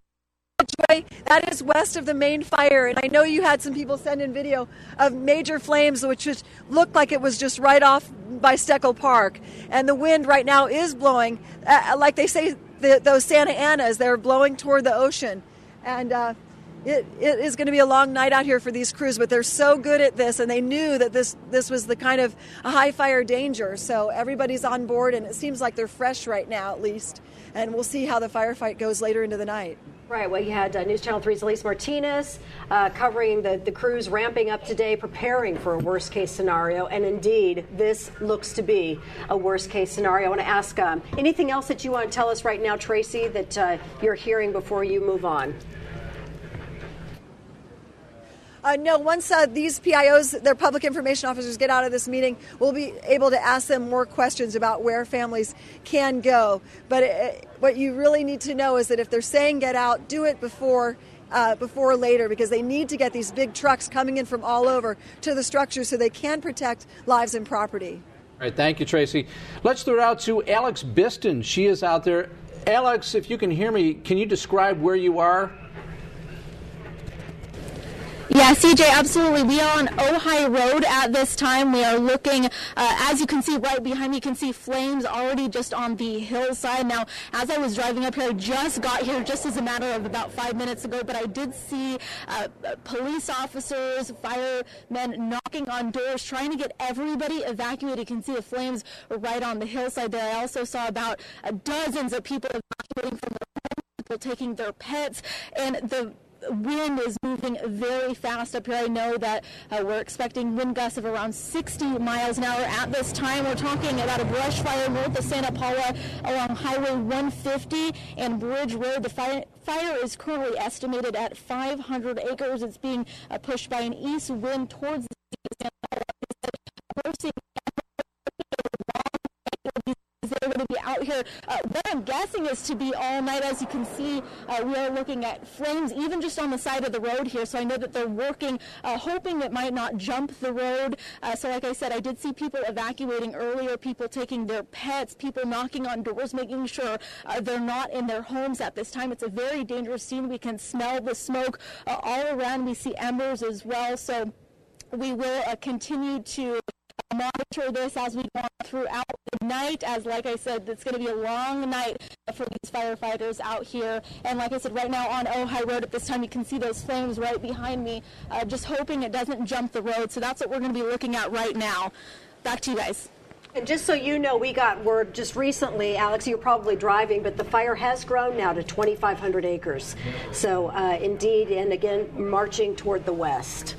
that is west of the main fire. And I know you had some people send in video of major flames, which just looked like it was just right off by Steckel Park. And the wind right now is blowing, like they say, those Santa Anas, they're blowing toward the ocean. And It is going to be a long night out here for these crews, but they're so good at this, and they knew that this was the kind of a high fire danger. So everybody's on board, and it seems like they're fresh right now, at least. And we'll see how the firefight goes later into the night. Right. Well, you had News Channel 3's Elise Martinez covering the crews ramping up today, preparing for a worst-case scenario. And indeed, this looks to be a worst-case scenario. I want to ask anything else that you want to tell us right now, Tracy, that you're hearing before you move on? No, once these PIOs, their public information officers, get out of this meeting, we'll be able to ask them more questions about where families can go. But what you really need to know is that if they're saying get out, do it before later, because they need to get these big trucks coming in from all over to the structure so they can protect lives and property. All right, thank you, Tracy. Let's throw it out to Alex Biston. She is out there. Alex, if you can hear me, can you describe where you are? Yeah, CJ, absolutely. We are on Ojai Road at this time. We are looking, as you can see right behind me, you can see flames already just on the hillside. Now, as I was driving up here, I just got here just as a matter of about 5 minutes ago, but I did see police officers, firemen knocking on doors, trying to get everybody evacuated. You can see the flames right on the hillside there. I also saw about dozens of people evacuating from their homes, people taking their pets, and the wind is moving very fast up here. I know that we're expecting wind gusts of around 60 miles an hour at this time. We're talking about a brush fire north of Santa Paula along Highway 150 and Bridge Road. The fire is currently estimated at 500 acres. It's being pushed by an east wind towards the Santa Paula. We're seeing they're going to be out here. What I'm guessing is to be all night. As you can see, we are looking at flames even just on the side of the road here. So I know that they're working, hoping it might not jump the road. So like I said, I did see people evacuating earlier, people taking their pets, people knocking on doors, making sure they're not in their homes at this time. It's a very dangerous scene. We can smell the smoke all around. We see embers as well. So we will continue to monitor this as we go throughout the night, as like I said, it's going to be a long night for these firefighters out here. And like I said, right now on Ojai Road at this time, you can see those flames right behind me, just hoping it doesn't jump the road. So that's what we're going to be looking at right now. Back to you guys. And just so you know, we got word just recently, Alex, you're probably driving, but the fire has grown now to 2,500 acres. So indeed, and again, marching toward the west.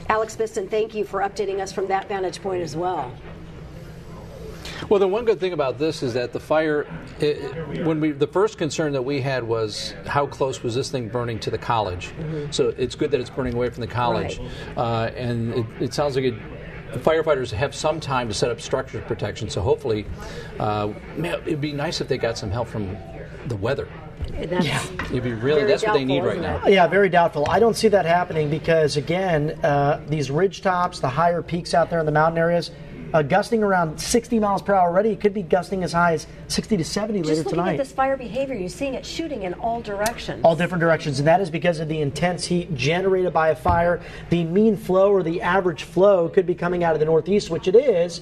Alex Biston, thank you for updating us from that vantage point as well. Well, the one good thing about this is that the fire, the first concern that we had was how close was this thing burning to the college. Mm-hmm. So it's good that it's burning away from the college. Right. And it sounds like the firefighters have some time to set up structure protection. So hopefully, it'd be nice if they got some help from the weather. It'd be really, that's what they need right now. Yeah, very doubtful. I don't see that happening because, again, these ridge tops, the higher peaks out there in the mountain areas, gusting around 60 miles per hour already. It could be gusting as high as 60 to 70 later tonight. Just looking at this fire behavior, you're seeing it shooting in all directions. All different directions, and that is because of the intense heat generated by a fire. The mean flow or the average flow could be coming out of the northeast, which it is,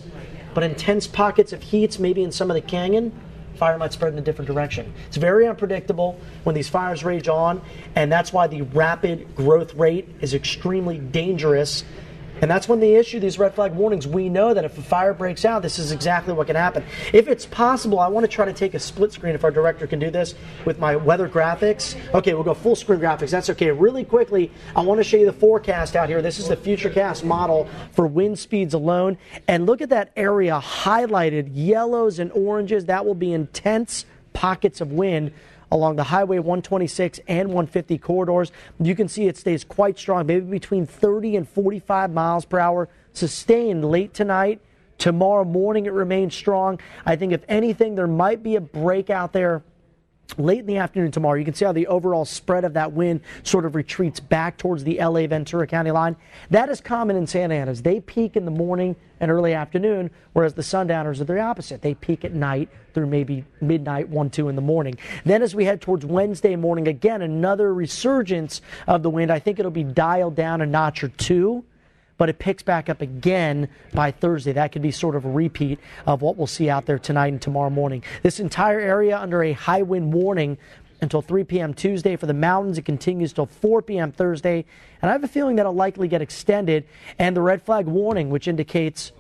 but intense pockets of heat, maybe in some of the canyon, fire might spread in a different direction. It's very unpredictable when these fires rage on, and that's why the rapid growth rate is extremely dangerous. And that's when they issue these red flag warnings. We know that if a fire breaks out, this is exactly what can happen. If it's possible, I want to try to take a split screen, if our director can do this, with my weather graphics. Okay, we'll go full screen graphics. That's okay. Really quickly, I want to show you the forecast out here. This is the Futurecast model for wind speeds alone. And look at that area highlighted, yellows and oranges. That will be intense pockets of wind along the Highway 126 and 150 corridors. You can see it stays quite strong, maybe between 30 and 45 miles per hour, sustained late tonight. Tomorrow morning it remains strong. I think if anything, there might be a break out there late in the afternoon tomorrow. You can see how the overall spread of that wind sort of retreats back towards the LA Ventura County line. That is common in Santa Ana. They peak in the morning and early afternoon, whereas the sundowners are the opposite. They peak at night through maybe midnight, 1, 2 in the morning. Then as we head towards Wednesday morning, again, another resurgence of the wind. I think it'll be dialed down a notch or two, but it picks back up again by Thursday. That could be sort of a repeat of what we'll see out there tonight and tomorrow morning. This entire area under a high wind warning until 3 p.m. Tuesday. For the mountains, it continues till 4 p.m. Thursday. And I have a feeling that'll likely get extended. And the red flag warning, which indicates,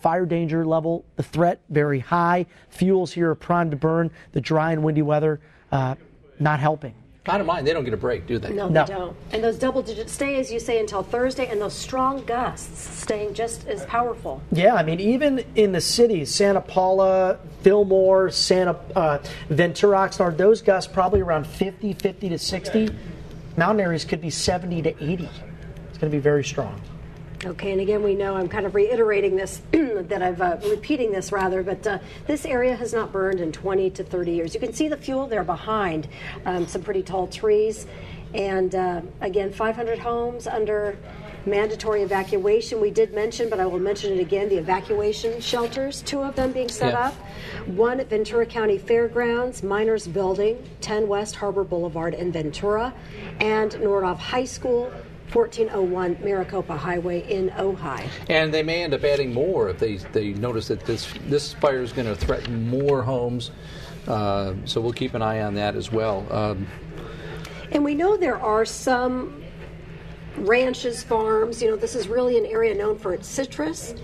fire danger level, the threat, very high. Fuels here are primed to burn. The dry and windy weather not helping. Bottom line, they don't get a break, do they? No, they don't. And those double-digit stay, as you say, until Thursday, and those strong gusts staying just as powerful. Yeah, I mean, even in the cities, Santa Paula, Fillmore, Ventura, Oxnard, those gusts probably around 50 to 60. Mountain areas could be 70 to 80. It's going to be very strong. Okay, and again, we know I'm kind of reiterating this, that I've repeating this rather, but this area has not burned in 20 to 30 years. You can see the fuel there behind some pretty tall trees. And again, 500 homes under mandatory evacuation. We did mention, but I will mention it again, the evacuation shelters, 2 of them being set up. 1 at Ventura County Fairgrounds, Miners Building, 10 West Harbor Boulevard in Ventura, and Nordhoff High School, 1401 Maricopa Highway in Ojai. And they may end up adding more if they notice that this fire is going to threaten more homes. So we'll keep an eye on that as well. And we know there are some ranches, farms. This is really an area known for its citrus.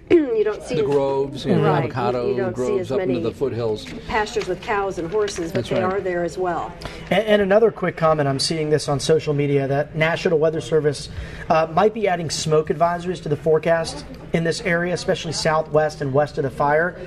You don't see the groves, right. Avocado you don't groves see as up into many the foothills. Pastures with cows and horses, but they are there as well. And another quick comment, I'm seeing this on social media, that National Weather Service might be adding smoke advisories to the forecast in this area, especially southwest and west of the fire.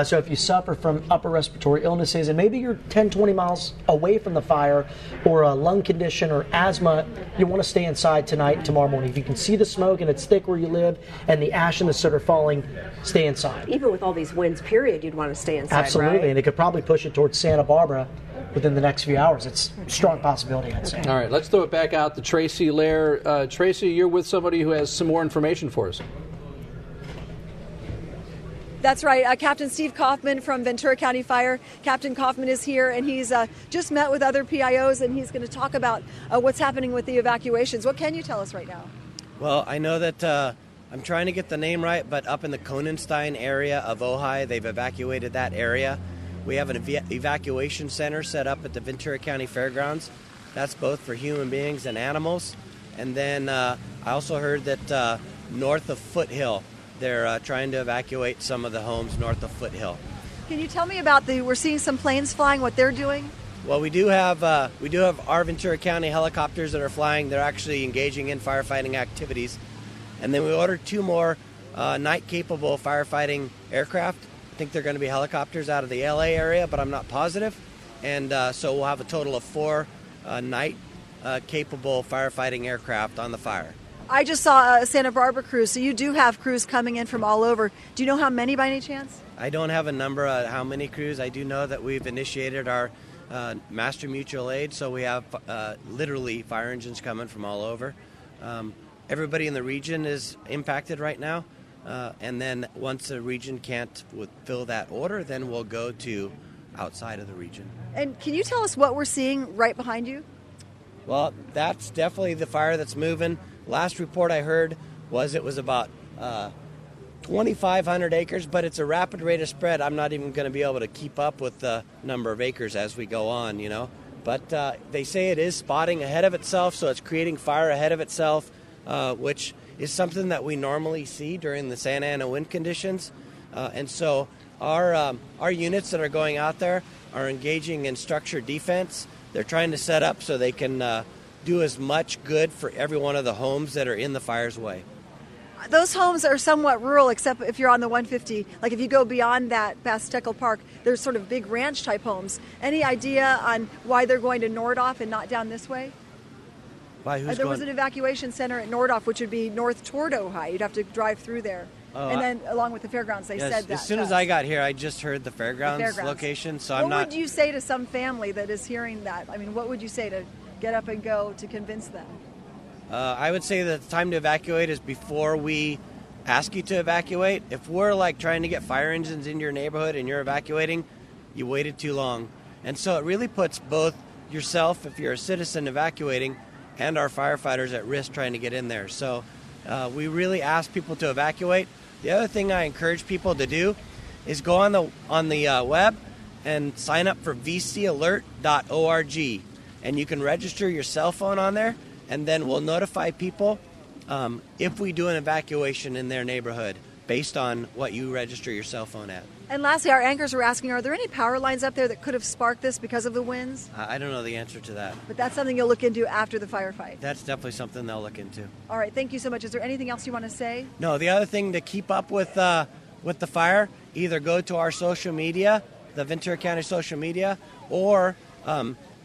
So if you suffer from upper respiratory illnesses and maybe you're 10, 20 miles away from the fire, or a lung condition or asthma, you want to stay inside tonight and tomorrow morning. If you can see the smoke and it's thick where you live and the ash and the soot are falling, stay inside. Even with all these winds, period, you'd want to stay inside, Absolutely, right? And it could probably push it towards Santa Barbara within the next few hours. It's a strong possibility, I'd say. All right, let's throw it back out to Tracy Lair. Tracy, you're with somebody who has some more information for us. That's right. Captain Steve Kaufman from Ventura County Fire. Captain Kaufman is here, and he's just met with other PIOs, and he's going to talk about what's happening with the evacuations. What can you tell us right now? Well, I know that I'm trying to get the name right, but up in the Konenstein area of Ojai, they've evacuated that area. We have an evacuation center set up at the Ventura County Fairgrounds. That's both for human beings and animals. And then I also heard that north of Foothill, they're trying to evacuate some of the homes north of Foothill. Can you tell me about we're seeing some planes flying, what they're doing? Well, we do have our Ventura County helicopters that are flying. They're actually engaging in firefighting activities. And then we ordered 2 more night-capable firefighting aircraft. I think they're going to be helicopters out of the LA area, but I'm not positive. And so we'll have a total of 4 night-capable firefighting aircraft on the fire. I just saw a Santa Barbara cruise, so you do have crews coming in from all over. Do you know how many by any chance? I don't have a number of how many crews. I do know that we've initiated our master mutual aid, so we have literally fire engines coming from all over. Everybody in the region is impacted right now, and then once the region can't fill that order, then we'll go to outside of the region. And can you tell us what we're seeing right behind you? Well, that's definitely the fire that's moving. Last report I heard was it was about 2,500 acres, but it's a rapid rate of spread. I'm not even going to be able to keep up with the number of acres as we go on, But they say it is spotting ahead of itself, so it's creating fire ahead of itself, which is something that we normally see during the Santa Ana wind conditions. And so our units that are going out there are engaging in structured defense. They're trying to set up so they can do as much good for every one of the homes that are in the fire's way. Those homes are somewhat rural, except if you're on the 150. Like if you go beyond that past Teckle Park, there's sort of big ranch type homes. Any idea on why they're going to Nordhoff and not down this way? Why? There was an evacuation center at Nordhoff, which would be north toward Ojai. You'd have to drive through there. And then along with the fairgrounds, they said that. As soon as I got here, I just heard the fairgrounds location. So what would you say to some family that is hearing that? I mean, what would you say to get up and go to convince them? I would say that the time to evacuate is before we ask you to evacuate. If we're like trying to get fire engines into your neighborhood and you're evacuating, you waited too long. And so it really puts both yourself, if you're a citizen evacuating, and our firefighters at risk trying to get in there. So we really ask people to evacuate. The other thing I encourage people to do is go on the web and sign up for vcalert.org. And you can register your cell phone on there, and then we'll notify people if we do an evacuation in their neighborhood based on what you register your cell phone at. And lastly, our anchors were asking, are there any power lines up there that could have sparked this because of the winds? I don't know the answer to that. But that's something you'll look into after the firefight. That's definitely something they'll look into. All right, thank you so much. Is there anything else you want to say? No, the other thing to keep up with the fire, either go to our social media, the Ventura County social media, or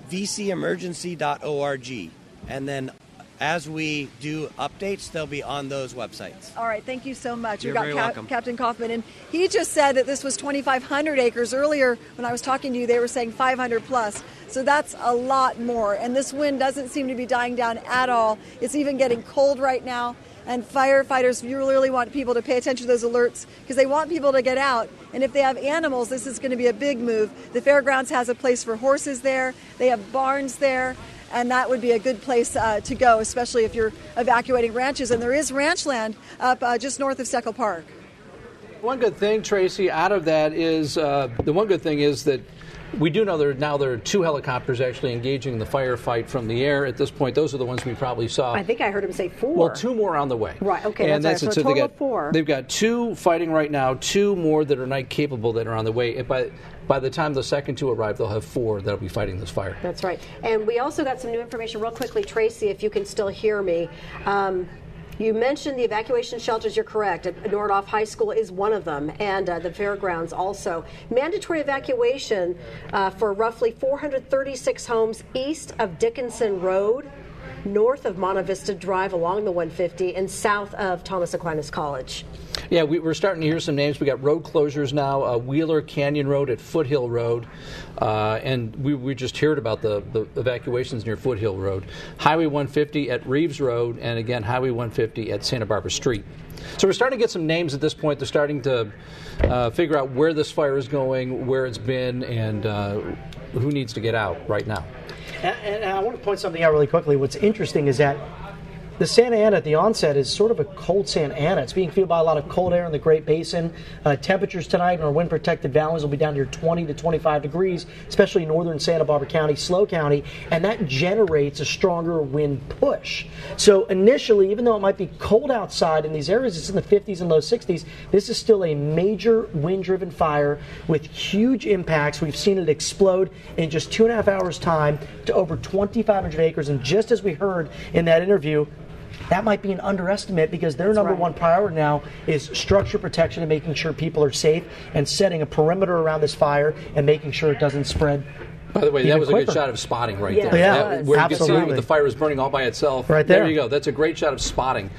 vcemergency.org. And then as we do updates, they'll be on those websites. All right, thank you so much. You're We've got very welcome. Captain Kaufman, and he just said that this was 2,500 acres. Earlier, when I was talking to you, they were saying 500 plus. So that's a lot more. And this wind doesn't seem to be dying down at all. It's even getting cold right now. And firefighters, you really want people to pay attention to those alerts because they want people to get out. And if they have animals, this is going to be a big move. The fairgrounds has a place for horses there. They have barns there. And that would be a good place to go, especially if you're evacuating ranches. And there is ranch land up just north of Steckle Park. One good thing, Tracy, out of that is that we do know there are 2 helicopters actually engaging the firefight from the air at this point. Those are the ones we probably saw. I think I heard him say 4. Well, 2 more on the way. Right, okay, and that's right. So a total of 4. They've got 2 fighting right now, 2 more that are night capable that are on the way. And by the time the second 2 arrive, they'll have 4 that'll be fighting this fire. That's right. And we also got some new information real quickly, Tracy, if you can still hear me. You mentioned the evacuation shelters. You're correct. Nordhoff High School is one of them, and the fairgrounds also. Mandatory evacuation for roughly 436 homes east of Dickinson Road, north of Monte Vista Drive along the 150, and south of Thomas Aquinas College. Yeah, we're starting to hear some names. We got road closures now, Wheeler Canyon Road at Foothill Road, and we just heard about the evacuations near Foothill Road. Highway 150 at Reeves Road, and again, Highway 150 at Santa Barbara Street. So we're starting to get some names at this point. They're starting to figure out where this fire is going, where it's been, and who needs to get out right now. And I want to point something out really quickly. What's interesting is that the Santa Ana at the onset is sort of a cold Santa Ana. It's being fueled by a lot of cold air in the Great Basin. Temperatures tonight in our wind-protected valleys will be down near 20 to 25 degrees, especially northern Santa Barbara County, SLO County, and that generates a stronger wind push. So initially, even though it might be cold outside in these areas, it's in the 50s and low 60s, this is still a major wind-driven fire with huge impacts. We've seen it explode in just 2.5 hours' time to over 2,500 acres, and just as we heard in that interview, that might be an underestimate because their number one priority now is structure protection and making sure people are safe and setting a perimeter around this fire and making sure it doesn't spread. By the way, that was quicker. a good shot of spotting right Yeah, there. Yeah, where absolutely. you can see the fire was burning all by itself. Right there. There you go. That's a great shot of spotting.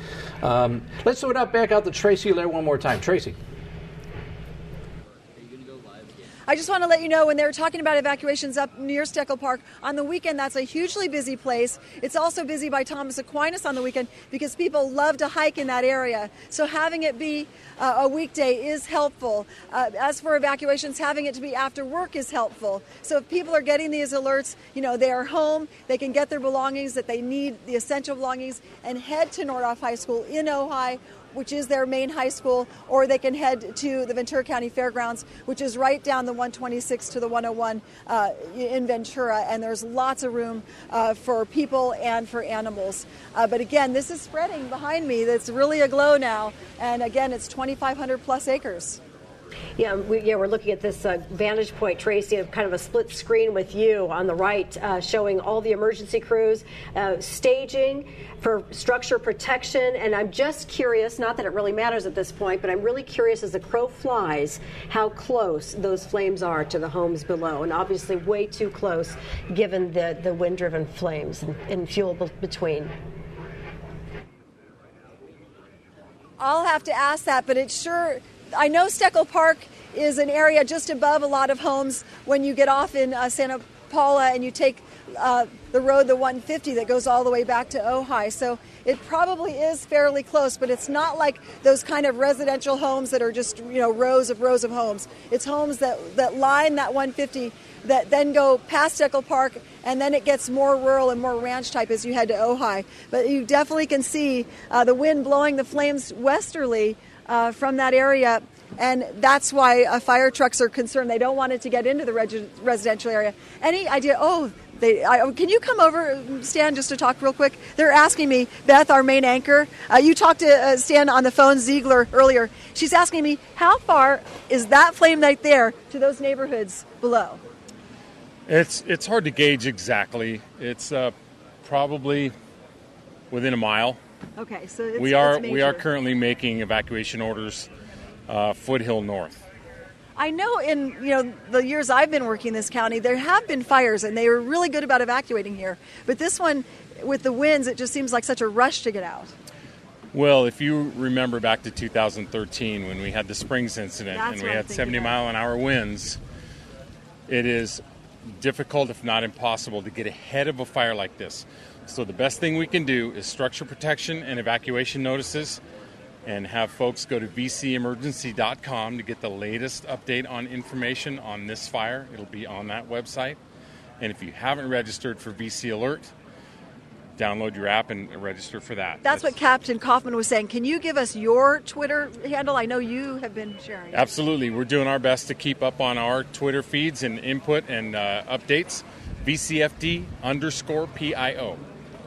Let's throw it back out to Tracy Lair one more time. Tracy. I just want to let you know when they were talking about evacuations up near Steckle Park, on the weekend that's a hugely busy place. It's also busy by Thomas Aquinas on the weekend because people love to hike in that area. So having it be a weekday is helpful. As for evacuations, having it to be after work is helpful. So if people are getting these alerts, they are home, they can get their belongings that they need, the essential belongings, and head to Nordhoff High School in Ojai, which is their main high school, or they can head to the Ventura County Fairgrounds, which is right down the 126 to the 101 in Ventura, and there's lots of room for people and for animals. But again, this is spreading behind me. That's really aglow now, and again, it's 2,500 plus acres. Yeah, we're looking at this vantage point, Tracy, of kind of a split screen with you on the right, showing all the emergency crews, staging for structure protection. And I'm just curious, not that it really matters at this point, but I'm really curious as the crow flies how close those flames are to the homes below. And obviously way too close given the wind-driven flames and fuel between. I'll have to ask that, but it's sure... I know Steckle Park is an area just above a lot of homes when you get off in Santa Paula and you take the road, the 150 that goes all the way back to Ojai. So it probably is fairly close, but it's not like those kind of residential homes that are just, rows of homes. It's homes that line that 150 that then go past Steckle Park, and then it gets more rural and more ranch type as you head to Ojai. But you definitely can see the wind blowing the flames westerly from that area and that's why fire trucks are concerned. They don't want it to get into the residential area. Any idea? Can you come over, Stan, just to talk real quick? They're asking me, Beth, our main anchor, you talked to Stan on the phone, Ziegler, earlier. She's asking me, how far is that flame right there to those neighborhoods below? It's hard to gauge exactly. It's probably within a mile. Okay, so it's, we are major. currently making evacuation orders Foothill North. I know in the years I've been working in this county, there have been fires, and they were really good about evacuating here. But this one, with the winds, it just seems like such a rush to get out. Well, if you remember back to 2013 when we had the Springs incident and we had 70-mile-an-hour winds, it is difficult, if not impossible, to get ahead of a fire like this. So the best thing we can do is structure protection and evacuation notices, and have folks go to vcemergency.com to get the latest update on information on this fire. It'll be on that website. And if you haven't registered for VC Alert, download your app and register for that. That's what Captain Kaufman was saying. Can you give us your Twitter handle? I know you have been sharing. Absolutely. We're doing our best to keep up on our Twitter feeds and input and updates. VCFD_PIO.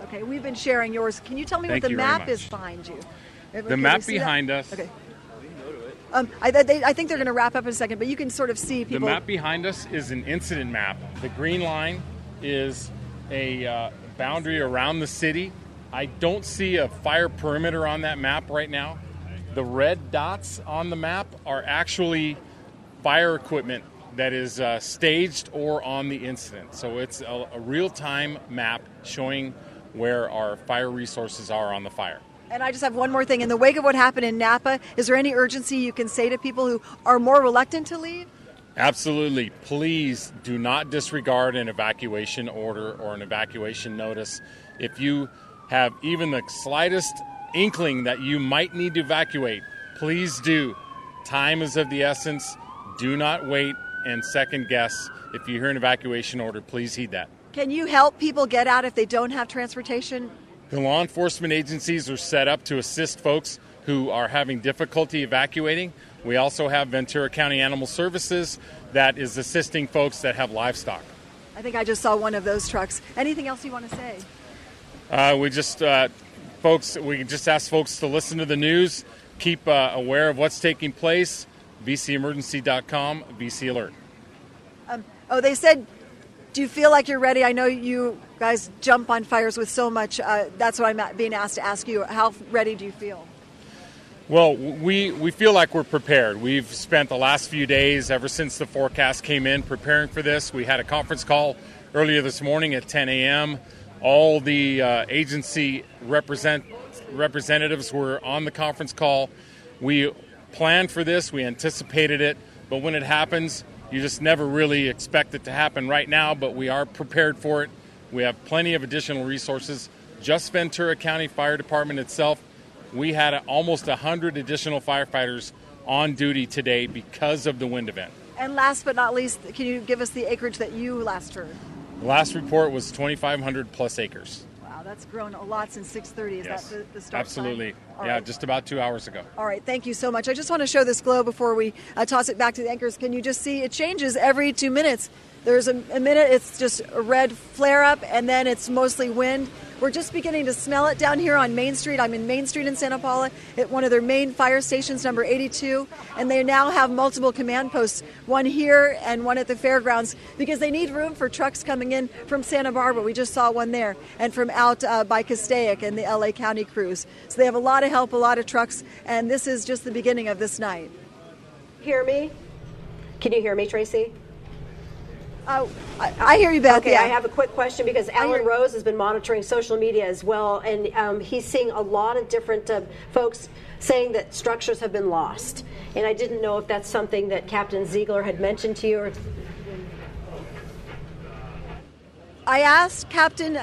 Okay, we've been sharing yours. Can you tell me what the map is behind you? The map behind us. Okay. I think they're going to wrap up in a second, but you can sort of see people. The map behind us is an incident map. The green line is a boundary around the city. I don't see a fire perimeter on that map right now. The red dots on the map are actually fire equipment that is staged or on the incident. So it's a real-time map showing where our fire resources are on the fire. And I just have one more thing. In the wake of what happened in Napa, is there any urgency you can say to people who are more reluctant to leave? Absolutely. Please do not disregard an evacuation order or an evacuation notice. If you have even the slightest inkling that you might need to evacuate, please do. Time is of the essence. Do not wait and second guess. If you hear an evacuation order, please heed that. Can you help people get out if they don't have transportation? The law enforcement agencies are set up to assist folks who are having difficulty evacuating. We also have Ventura County Animal Services that is assisting folks that have livestock. I think I just saw one of those trucks. Anything else you want to say? We just ask folks to listen to the news, keep aware of what's taking place. VCEmergency.com, VC Alert. They said, do you feel like you're ready? I know you guys jump on fires with so much. That's what I'm being asked to ask you. How ready do you feel? Well, we feel like we're prepared. We've spent the last few days, ever since the forecast came in, preparing for this. We had a conference call earlier this morning at 10 a.m. All the agency representatives were on the conference call. We planned for this. We anticipated it. But when it happens, you just never really expect it to happen right now, but we are prepared for it. We have plenty of additional resources. Just Ventura County Fire Department itself, we had almost 100 additional firefighters on duty today because of the wind event. And last but not least, can you give us the acreage that you last heard? The last report was 2,500 plus acres. Wow, that's grown a lot since 6:30. Is yes, that the start absolutely. time? Yeah, right. Just about 2 hours ago. All right, thank you so much. I just want to show this glow before we toss it back to the anchors. Can you just see it changes every 2 minutes? There's a minute it's just a red flare-up, and then it's mostly wind. We're just beginning to smell it down here on Main Street. I'm in Main Street in Santa Paula at one of their main fire stations, number 82, and they now have multiple command posts, one here and one at the fairgrounds, because they need room for trucks coming in from Santa Barbara. We just saw one there, and from out by Castaic and the LA County crews. So they have a lot of help, a lot of trucks, and this is just the beginning of this night. Hear me? Can you hear me, Tracy? I hear you, Beth. Okay, yeah. I have a quick question because Alan Rose has been monitoring social media as well, and he's seeing a lot of different folks saying that structures have been lost. And I didn't know if that's something that Captain Ziegler had mentioned to you. Or... I asked Captain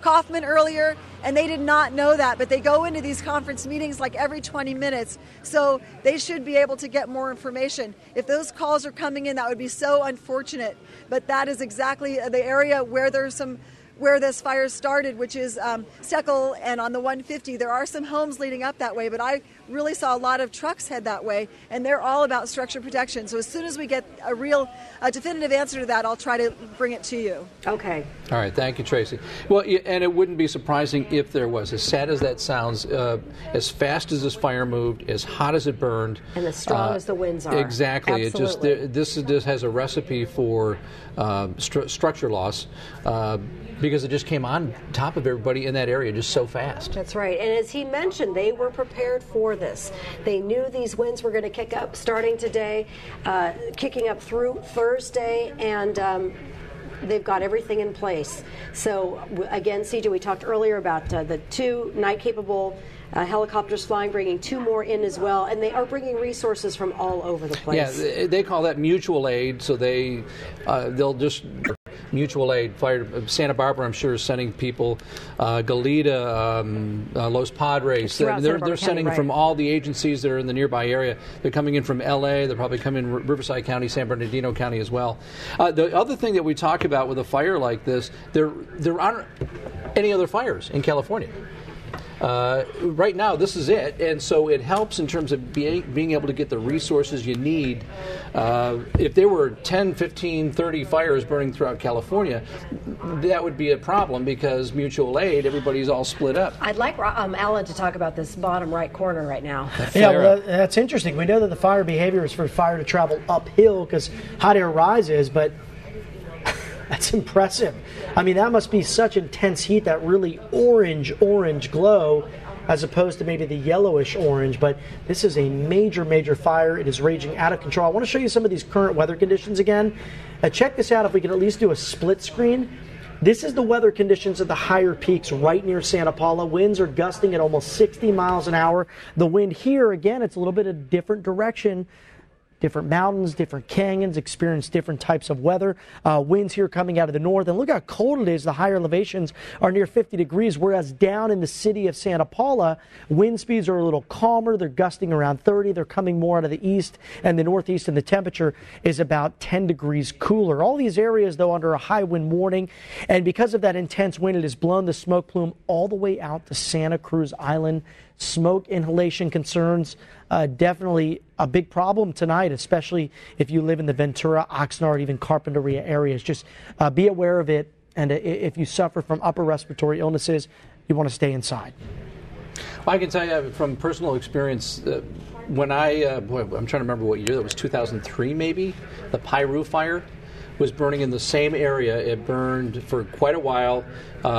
Kaufman earlier, and they did not know that, but they go into these conference meetings like every 20 minutes, so they should be able to get more information. If those calls are coming in, that would be so unfortunate, but that is exactly the area where where this fire started, which is Steckel and on the 150. There are some homes leading up that way, but I really saw a lot of trucks head that way, and they're all about structure protection. So as soon as we get a definitive answer to that, I'll try to bring it to you. Okay. All right, thank you, Tracy. Well, and it wouldn't be surprising if there was. As sad as that sounds, as fast as this fire moved, as hot as it burned, and as strong as the winds are. Exactly. Absolutely. It just this has a recipe for structure loss. Because it just came on top of everybody in that area just so fast. That's right. And as he mentioned, they were prepared for this. They knew these winds were going to kick up starting today, kicking up through Thursday, and they've got everything in place. So, again, CJ, we talked earlier about the 2 night-capable helicopters flying, bringing 2 more in as well, and they are bringing resources from all over the place. Yeah, they call that mutual aid, so they'll just... Mutual aid, Santa Barbara, I'm sure, is sending people. Goleta, Los Padres. They're sending from all the agencies that are in the nearby area. They're coming in from L.A. They're probably coming in Riverside County, San Bernardino County as well. The other thing that we talk about with a fire like this, there aren't any other fires in California. Right now, this is it, and so it helps in terms of being able to get the resources you need. If there were 10, 15, 30 fires burning throughout California, that would be a problem because mutual aid, everybody's all split up. I'd like Alan to talk about this bottom right corner right now. Yeah, well, that's interesting. We know that the fire behavior is for fire to travel uphill because hot air rises, but that's impressive. I mean, that must be such intense heat, that really orange glow, as opposed to maybe the yellowish orange. But this is a major fire. It is raging out of control. I want to show you some of these current weather conditions again. Check this out if we can at least do a split screen. This is the weather conditions at the higher peaks right near Santa Paula. Winds are gusting at almost 60 miles an hour. The wind here, again, it's a little bit of a different direction. Different mountains, different canyons experience different types of weather. Winds here coming out of the north. And look how cold it is. The higher elevations are near 50 degrees, whereas down in the city of Santa Paula, wind speeds are a little calmer. They're gusting around 30. They're coming more out of the east and the northeast, and the temperature is about 10 degrees cooler. All these areas, though, under a high wind warning. And because of that intense wind, it has blown the smoke plume all the way out to Santa Cruz Island. Smoke inhalation concerns, definitely a big problem tonight, especially if you live in the Ventura, Oxnard, even Carpinteria areas. Just be aware of it, and if you suffer from upper respiratory illnesses, you want to stay inside. Well, I can tell you from personal experience, when I'm trying to remember what year, that was 2003 maybe, the Piru fire was burning in the same area. It burned for quite a while.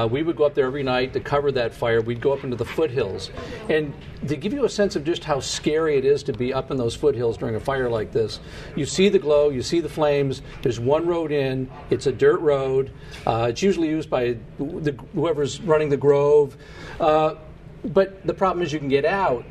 We would go up there every night to cover that fire. We'd go up into the foothills. And to give you a sense of just how scary it is to be up in those foothills during a fire like this, you see the glow, you see the flames. There's one road in. It's a dirt road. It's usually used by whoever's running the grove. But the problem is you can get out.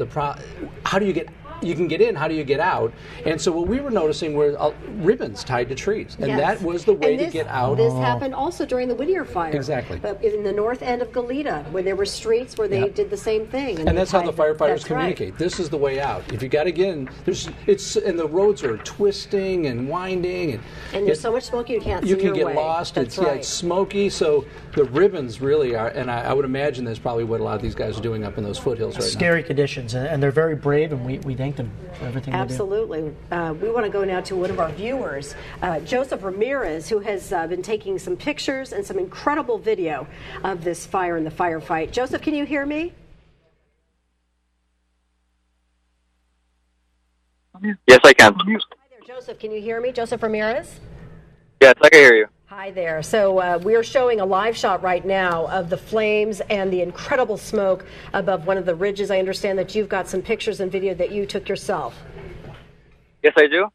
How do you get you can get in, how do you get out? And so what we were noticing were ribbons tied to trees, and that was the way to get out. This happened also during the Whittier fire. Exactly. In the north end of Goleta, where there were streets where they did the same thing. And that's how the firefighters communicate. Right. This is the way out. If you got to get in, and the roads are twisting and winding, and there's so much smoke you can't see your way. You can get lost. That's it's smoky. So the ribbons really are, and I would imagine that's probably what a lot of these guys are doing up in those foothills right now. Scary conditions, and they're very brave, and we thank them for everything Absolutely. they do. We want to go now to one of our viewers, Joseph Ramirez, who has been taking some pictures and some incredible video of this fire and the firefight. Joseph, can you hear me? Yes, I can. Hi there, Joseph. Can you hear me? Joseph Ramirez? Yes, I can hear you. Hi there. So we are showing a live shot right now of the flames and the incredible smoke above one of the ridges. I understand that you've got some pictures and video that you took yourself. Yes, I do.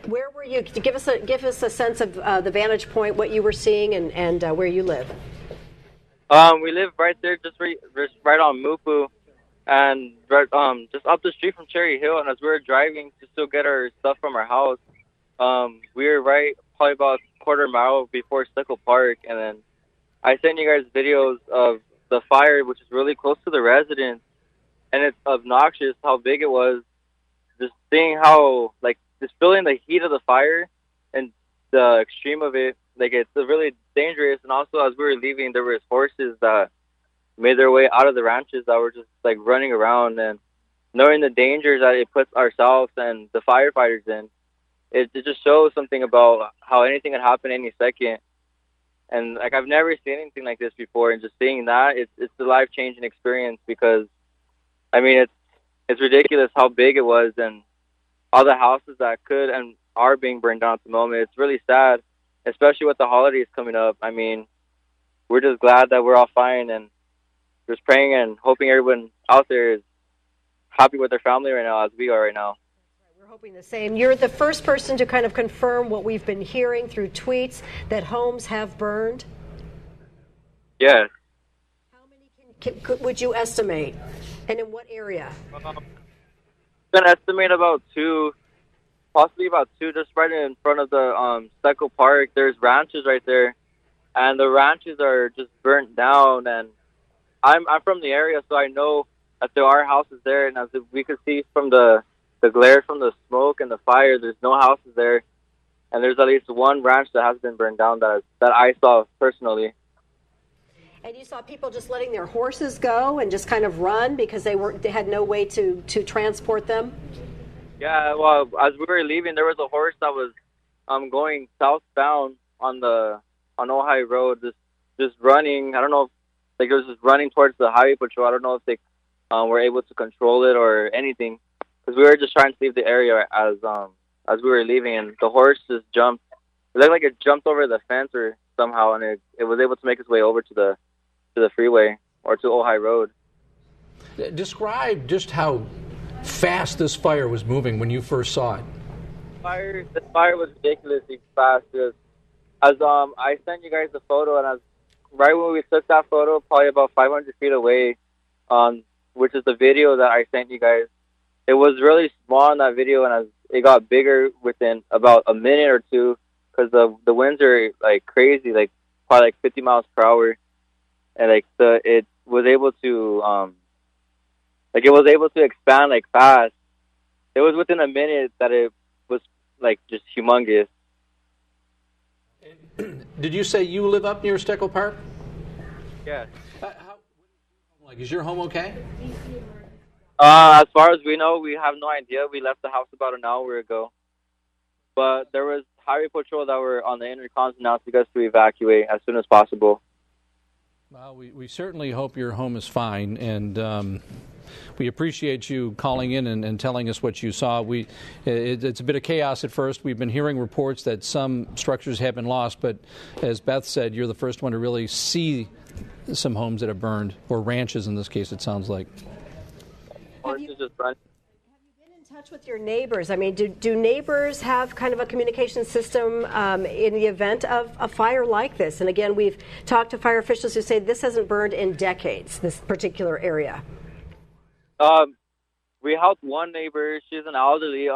Where were you? Give us a sense of the vantage point, what you were seeing, and where you live. We live right there, just right on Mupu, and just up the street from Cherry Hill. And as we were driving to still get our stuff from our house, we were probably about a quarter mile before Stickle Park, and then I sent you guys videos of the fire, which is really close to the residence, and it's obnoxious how big it was. Just seeing how, just feeling the heat of the fire and the extreme of it, it's really dangerous. And also, as we were leaving, there was horses that made their way out of the ranches that were just running around, and knowing the dangers that it puts ourselves and the firefighters in, it just shows something about how anything could happen any second. And like I've never seen anything like this before, and just seeing that, it's a life-changing experience because, I mean, it's ridiculous how big it was and all the houses that could and are being burned down at the moment. It's really sad, especially with the holidays coming up. I mean, we're just glad that we're all fine and just praying and hoping everyone out there is happy with their family right now as we are right now. We're hoping the same. You're the first person to kind of confirm what we've been hearing through tweets, that homes have burned. Yes. How many would you estimate, and in what area? I'm going to estimate about 2, possibly about 2, just right in front of the Steckle Park. There's ranches right there, and the ranches are just burnt down. And I'm from the area, so I know that there are houses there, and as we could see from the glare from the smoke and the fire, there's no houses there, and there's at least one ranch that has been burned down that I saw personally. And you saw people just letting their horses go and just kind of run because they had no way to transport them? Yeah, well, as we were leaving, there was a horse that was going southbound on Ojai Road, just running. I don't know if it was just running towards the highway patrol. I don't know if they were able to control it or anything, because we were just trying to leave the area as we were leaving, and the horse just jumped. It looked like it jumped over the fence or somehow, and it was able to make its way over to the freeway or to Ojai Road. Describe just how fast this fire was moving when you first saw it. The fire was ridiculously fast. As I sent you guys the photo, and right when we took that photo, probably about 500 feet away, which is the video that I sent you guys, it was really small in that video, and as it got bigger within about a minute or two, because the winds are like crazy, like probably like 50 miles per hour, and like it was able to expand like fast. It was within a minute that it was like just humongous. Did you say you live up near Steckle Park? Yes. Is your home okay? As far as we know, we have no idea. We left the house about an hour ago. But there was highway patrol that were on the intercoms and asking us to evacuate as soon as possible. Well, we certainly hope your home is fine, and we appreciate you calling in and telling us what you saw. It's a bit of chaos at first. We've been hearing reports that some structures have been lost, but as Beth said, you're the first one to really see some homes that have burned, or ranches in this case, it sounds like. Have you been in touch with your neighbors? I mean, do neighbors have kind of a communication system in the event of a fire like this? And again, we've talked to fire officials who say this hasn't burned in decades, this particular area. We helped one neighbor. She's an elderly.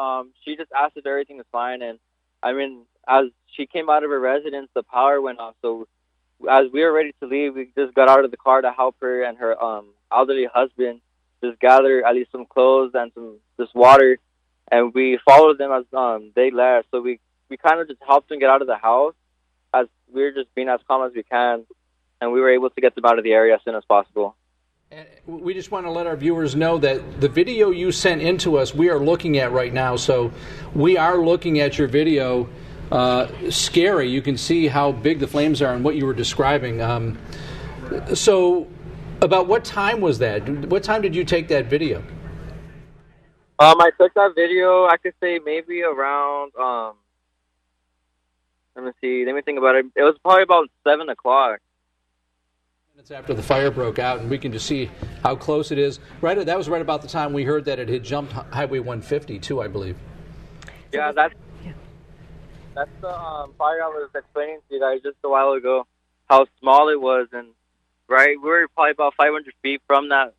She just asked if everything was fine, and I mean, as she came out of her residence, the power went off. So as we were ready to leave, we just got out of the car to help her and her elderly husband just gather at least some clothes and some just water, and we followed them as they left. So we kind of just helped them get out of the house as we were just being as calm as we can, and we were able to get them out of the area as soon as possible. And we just want to let our viewers know that the video you sent in to us, we are looking at right now. So we are looking at your video. Scary. You can see how big the flames are and what you were describing. So about what time was that? What time did you take that video? I took that video, I could say maybe around, let me think about it. It was probably about 7 o'clock. Minutes after the fire broke out, and we can just see how close it is. That was right about the time we heard that it had jumped Highway 150 too, I believe. Yeah, that's the fire I was explaining to you guys just a while ago, how small it was, and we were probably about 500 feet from that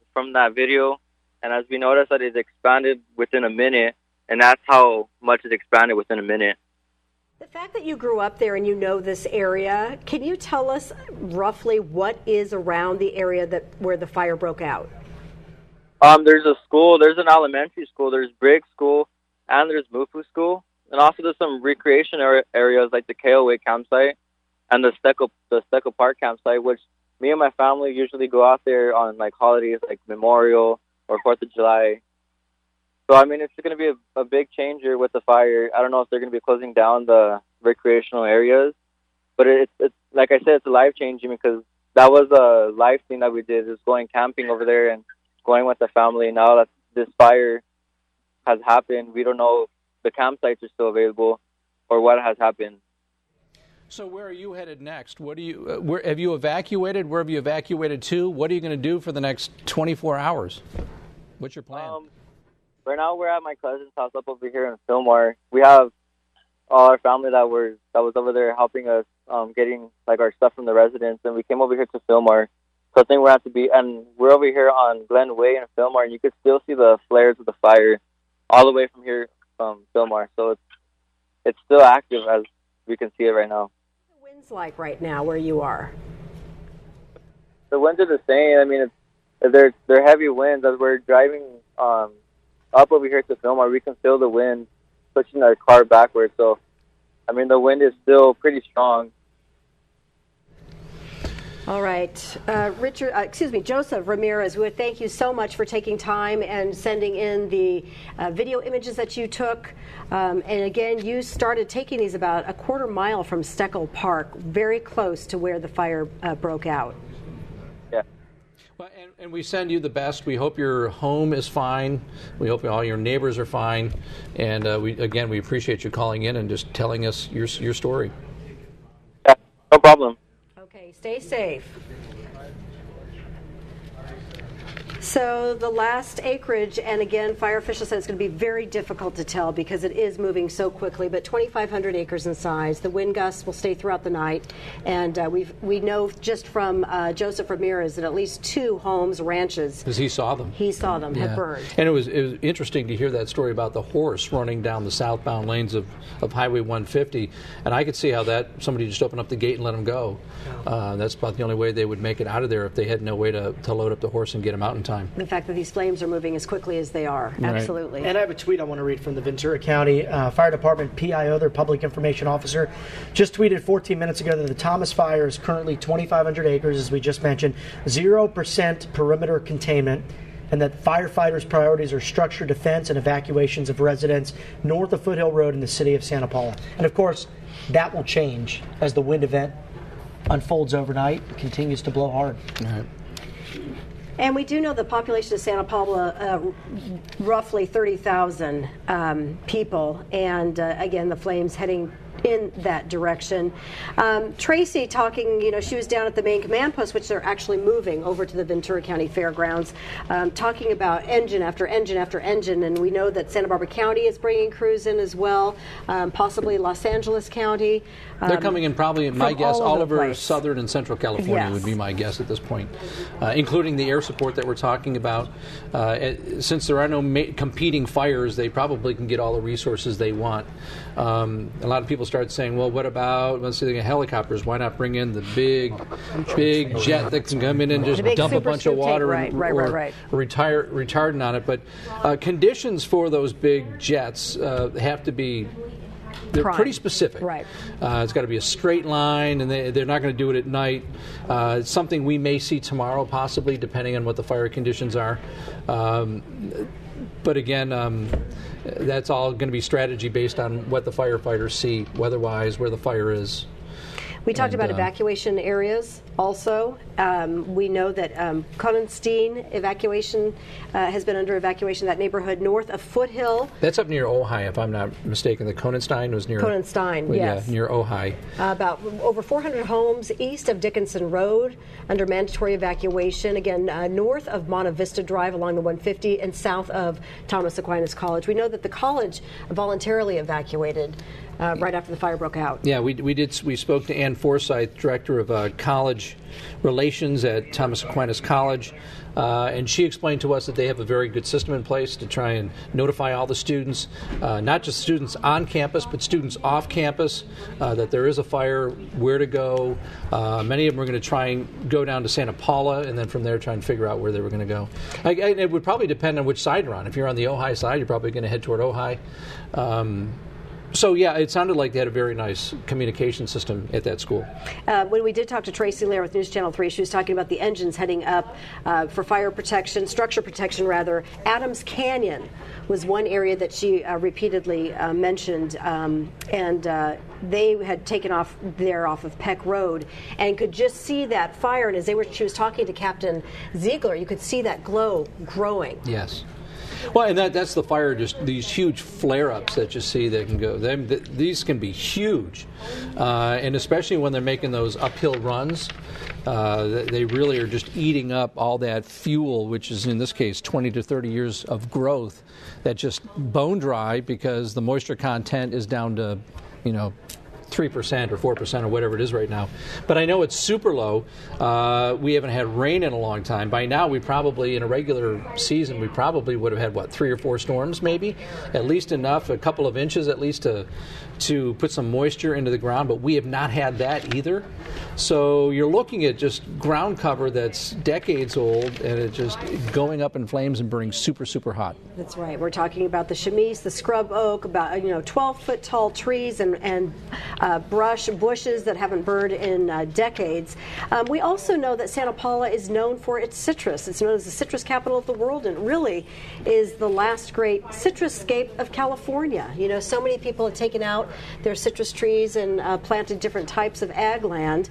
video, and as we noticed that it expanded within a minute, and that's how much it expanded within a minute. The fact that you grew up there and you know this area, can you tell us roughly what is around the area where the fire broke out? There's a school, there's an elementary school, there's Briggs School, and there's Mufu School, and also there's some recreation areas like the KOA campsite and the Steckle Park campsite, which me and my family usually go out there on like holidays like Memorial or 4th of July. So, I mean, it's going to be a big changer with the fire. I don't know if they're going to be closing down the recreational areas, but it's like I said, it's life-changing because that was a life thing that we did, is going camping over there and going with the family. Now that this fire has happened, we don't know if the campsites are still available or what has happened. So where are you headed next? What do you? Where have you evacuated? Where have you evacuated to? What are you going to do for the next 24 hours? What's your plan? Right now, we're at my cousin's house up over here in Fillmore. We have all our family that was over there helping us getting like our stuff from the residents, and we came over here to Fillmore. So I think we're have to be, and we're over here on Glen Way in Fillmore, and you could still see the flares of the fire all the way from here from Fillmore. So it's still active as we can see it right now. What's the winds like right now where you are? The winds are the same. I mean, they're heavy winds. As we're driving up over here to Fillmore, we can feel the wind pushing our car backwards. So, I mean, the wind is still pretty strong. All right. Joseph Ramirez, we would thank you so much for taking time and sending in the video images that you took. And again, you started taking these about a quarter mile from Steckel Park, very close to where the fire broke out. Yeah. Well, and we send you the best. We hope your home is fine. We hope all your neighbors are fine. And we appreciate you calling in and just telling us your story. Yeah, no problem. Okay, stay safe. So the last acreage, and again, fire officials said it's going to be very difficult to tell because it is moving so quickly, but 2,500 acres in size. The wind gusts will stay throughout the night, and we know just from Joseph Ramirez that at least 2 homes, ranches. Because he saw them. Had burned. And it was interesting to hear that story about the horse running down the southbound lanes of Highway 150, and I could see how somebody just opened up the gate and let him go. That's about the only way they would make it out of there if they had no way to load up the horse and get him out in time. The fact that these flames are moving as quickly as they are. Right. Absolutely. And I have a tweet I want to read from the Ventura County Fire Department PIO, their Public Information Officer, just tweeted 14 minutes ago that the Thomas fire is currently 2,500 acres, as we just mentioned, 0% perimeter containment, and that firefighters' priorities are structured defense and evacuations of residents north of Foothill Road in the city of Santa Paula. And of course, that will change as the wind event unfolds overnight and continues to blow hard. All right. And we do know the population of Santa Paula, roughly 30,000 people, and again, the flames heading in that direction. Tracy talking, she was down at the main command post, which they're actually moving over to the Ventura County Fairgrounds, talking about engine after engine after engine, and we know that Santa Barbara County is bringing crews in as well, possibly Los Angeles County. They're coming in probably, my guess, all over Southern and Central California would be my guess at this point, including the air support that we're talking about. Since there are no competing fires, they probably can get all the resources they want. A lot of people start saying, well, what about, let's say, helicopters? Why not bring in the big jet that can come in and just dump a bunch of water or retardant on it? But conditions for those big jets have to be, they're pretty specific. Right. It's got to be a straight line, and they're not going to do it at night. It's something we may see tomorrow, possibly, depending on what the fire conditions are. But again, that's all going to be strategy based on what the firefighters see, weather-wise, where the fire is. We talked about evacuation areas also. We know that Konenstein evacuation has been under evacuation, that neighborhood north of Foothill. That's up near Ojai, if I'm not mistaken. The Konenstein was near... Konenstein, yes. Yeah, near Ojai. About over 400 homes east of Dickinson Road under mandatory evacuation. Again, north of Monta Vista Drive along the 150 and south of Thomas Aquinas College. We know that the college voluntarily evacuated right after the fire broke out. Yeah, we spoke to Ann Forsyth, director of college relations at Thomas Aquinas College, and she explained to us that they have a very good system in place to try and notify all the students, not just students on campus, but students off campus, that there is a fire, where to go. Many of them are going to try and go down to Santa Paula, and then from there try and figure out where they were going to go. It would probably depend on which side you're on. If you're on the Ojai side, you're probably going to head toward Ojai. So, yeah, it sounded like they had a very nice communication system at that school. When we did talk to Tracy Lair with News Channel 3, she was talking about the engines heading up for fire protection, structure protection rather. Adams Canyon was one area that she repeatedly mentioned, and they had taken off there off of Peck Road and could just see that fire. And she was talking to Captain Ziegler, you could see that glow growing. Yes. Well, and that's the fire, just these huge flare-ups that you see that can go. These can be huge, and especially when they're making those uphill runs, they really are just eating up all that fuel, which is in this case 20 to 30 years of growth that just bone dry because the moisture content is down to, 3% or 4% or whatever it is right now. But I know it's super low. We haven't had rain in a long time. By now, we probably, in a regular season, we probably would have had, 3 or 4 storms maybe? At least enough, a couple of inches at least to put some moisture into the ground, but we have not had that either. So you're looking at just ground cover that's decades old, and it's just going up in flames and burning super, super hot. That's right. We're talking about the chamise, the scrub oak, about 12-foot tall trees and bushes that haven't burned in decades. We also know that Santa Paula is known for its citrus. It's known as the citrus capital of the world, and really is the last great citruscape of California. So many people have taken out their citrus trees and planted different types of ag land.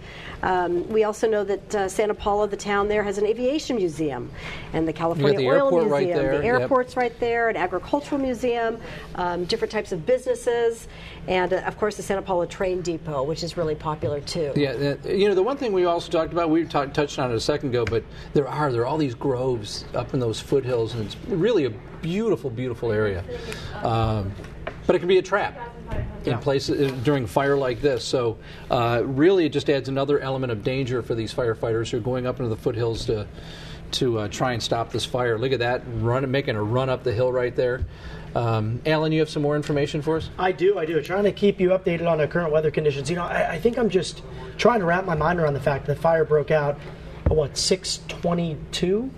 We also know that Santa Paula, the town there, has an aviation museum, and the California Oil Museum. Right there. The airport's right there, an agricultural museum, different types of businesses, and of course the Santa Paula train depot, which is really popular too. Yeah, the one thing we also talked about, we touched on it a second ago, but there are all these groves up in those foothills, and it's really a beautiful, beautiful area. But it can be a trap in places during fire like this. So really it just adds another element of danger for these firefighters who are going up into the foothills to try and stop this fire. Look at that, making a run up the hill right there. Alan, you have some more information for us? I do. Trying to keep you updated on the current weather conditions. I think I'm just trying to wrap my mind around the fact that the fire broke out at 6:22?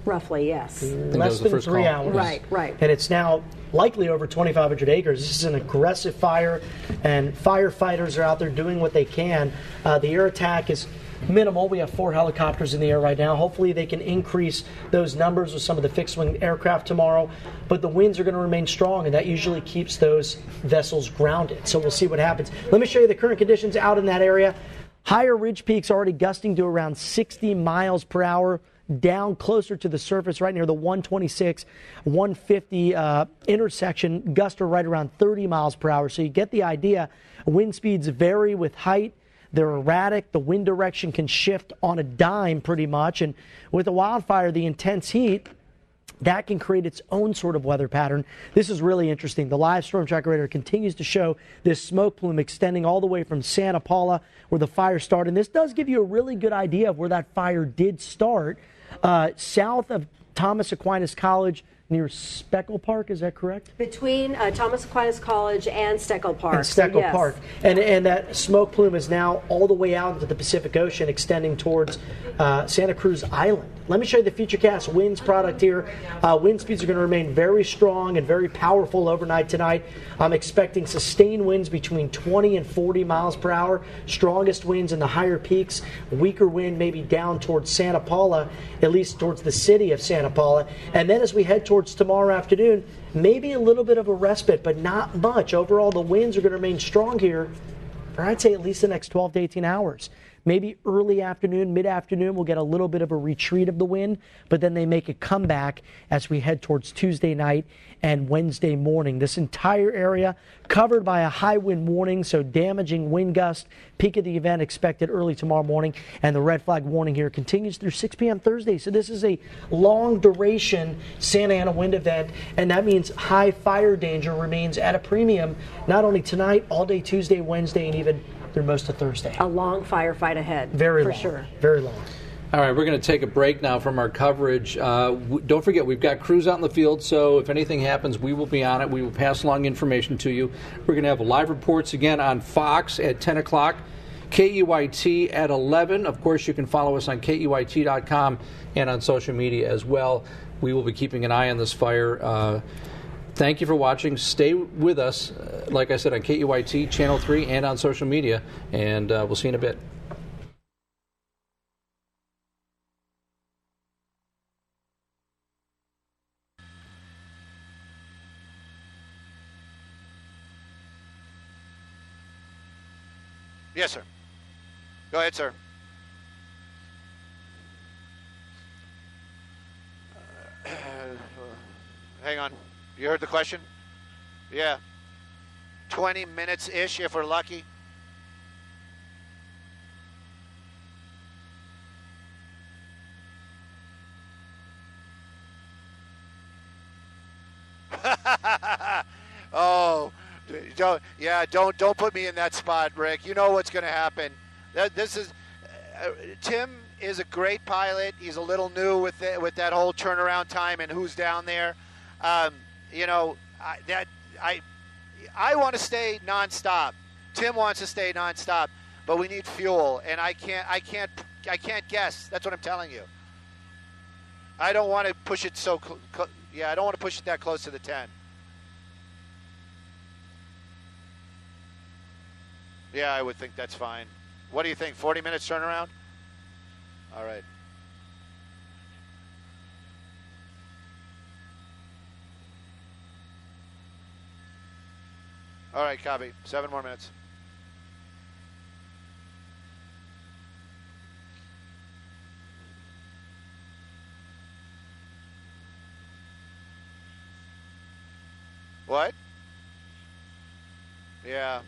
Roughly, yes. Less than 3 hours. Right. And it's now likely over 2,500 acres. This is an aggressive fire, and firefighters are out there doing what they can. The air attack is minimal. We have 4 helicopters in the air right now. Hopefully they can increase those numbers with some of the fixed-wing aircraft tomorrow. But the winds are going to remain strong, and that usually keeps those vessels grounded. So we'll see what happens. Let me show you the current conditions out in that area. Higher ridge peaks already gusting to around 60 miles per hour. Down closer to the surface right near the 126, 150 intersection, gusts are right around 30 miles per hour. So you get the idea. Wind speeds vary with height. They're erratic. The wind direction can shift on a dime pretty much. And with a wildfire, the intense heat, that can create its own sort of weather pattern. This is really interesting. The live storm tracker radar continues to show this smoke plume extending all the way from Santa Paula where the fire started. And this does give you a really good idea of where that fire did start. South of Thomas Aquinas College near Speckle Park, is that correct? Between Thomas Aquinas College and Steckle Park. And Steckle Park. And that smoke plume is now all the way out into the Pacific Ocean, extending towards Santa Cruz Island. Let me show you the Futurecast winds product here. Wind speeds are going to remain very strong and very powerful overnight tonight. I'm expecting sustained winds between 20 and 40 miles per hour. Strongest winds in the higher peaks. Weaker wind maybe down towards Santa Paula, at least towards the city of Santa Paula. And then as we head towards tomorrow afternoon, maybe a little bit of a respite, but not much. Overall, the winds are going to remain strong here for, I'd say, at least the next 12 to 18 hours. Maybe early afternoon, mid-afternoon, we'll get a little bit of a retreat of the wind, but then they make a comeback as we head towards Tuesday night and Wednesday morning. This entire area covered by a high wind warning, so damaging wind gust. Peak of the event expected early tomorrow morning, and the red flag warning here continues through 6 p.m. Thursday. So this is a long duration Santa Ana wind event, and that means high fire danger remains at a premium, not only tonight, all day Tuesday, Wednesday, and even through most of Thursday. A long firefight ahead. Very long. For sure. Very long. All right, we're going to take a break now from our coverage. Don't forget, we've got crews out in the field, so if anything happens, we will be on it. We will pass along information to you. We're going to have live reports again on Fox at 10 o'clock, KEYT at 11. Of course, you can follow us on KEYT.com and on social media as well. We will be keeping an eye on this fire. Thank you for watching. Stay with us. like I said, on KEYT, Channel 3, and on social media. And we'll see you in a bit. Yes, sir. Go ahead, sir. Hang on. You heard the question? Yeah. 20 minutes-ish if we're lucky. Oh, don't put me in that spot, Rick. You know what's going to happen. Tim is a great pilot. He's a little new with that whole turnaround time and who's down there. I want to stay nonstop. Tim wants to stay nonstop, but we need fuel, and I can't guess. That's what I'm telling you. I don't want to push it I don't want to push it that close to the 10. Yeah, I would think that's fine. What do you think? 40 minutes turnaround? All right. All right, copy. 7 more minutes. What? Yeah.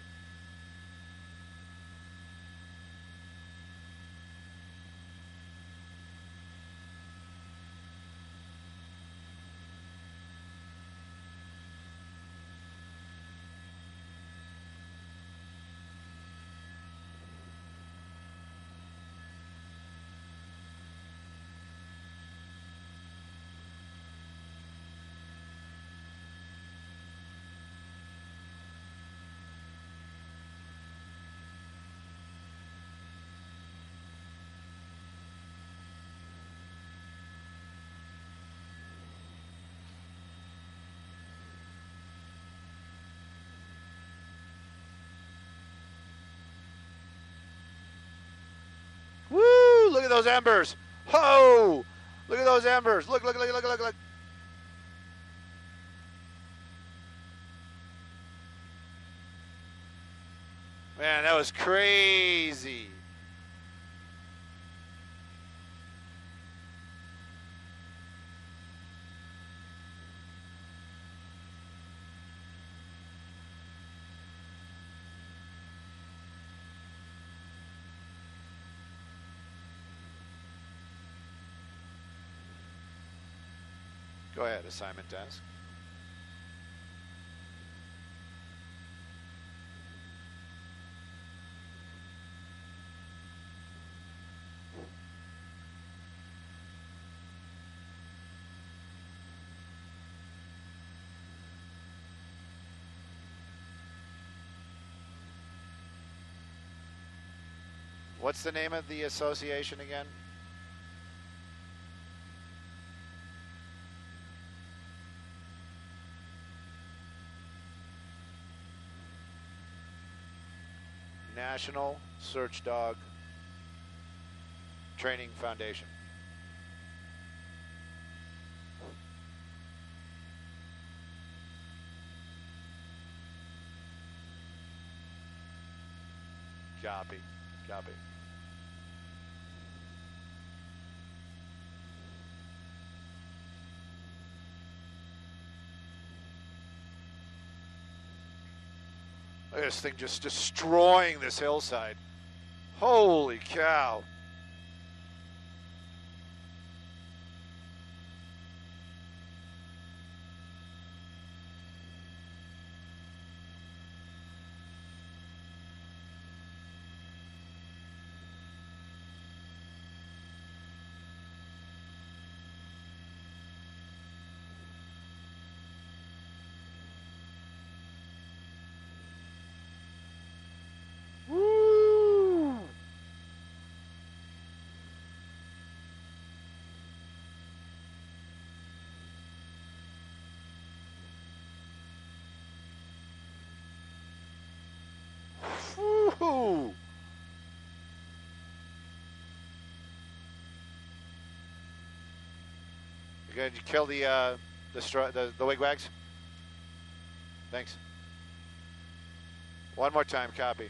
Woo! Look at those embers. Ho! Look at those embers. Look. Man, that was crazy. Go ahead, assignment task. What's the name of the association again? National Search Dog Training Foundation. Copy. Look at this thing just destroying this hillside. Holy cow. Ooh. You going to kill the wigwags? Thanks. One more time, copy.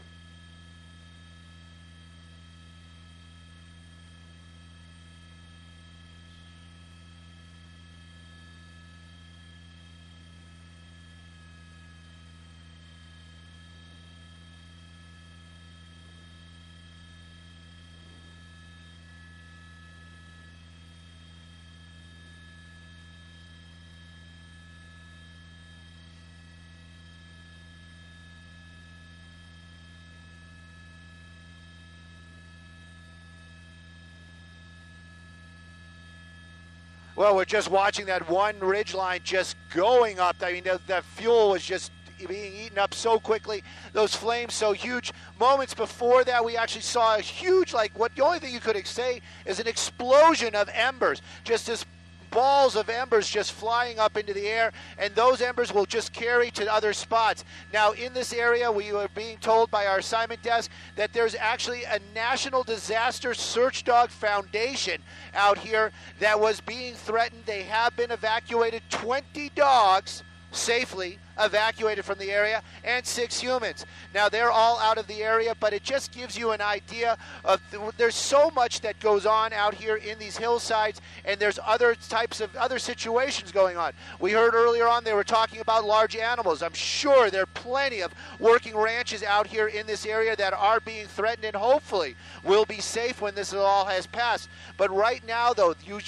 Well, we're just watching that one ridge line just going up. I mean, the fuel was just being eaten up so quickly. Those flames so huge. Moments before that, we actually saw a huge, the only thing you could say is an explosion of embers. Just this balls of embers just flying up into the air, and those embers will just carry to other spots. Now, in this area, we were being told by our assignment desk that there's actually a National Disaster Search Dog Foundation out here that was being threatened. They have been evacuated. 20 dogs safely evacuated from the area, and 6 humans. Now, they're all out of the area, but it just gives you an idea of there's so much that goes on out here in these hillsides, and there's other types of other situations going on. We heard earlier on they were talking about large animals. I'm sure there are plenty of working ranches out here in this area that are being threatened and hopefully will be safe when this all has passed. But right now, though, you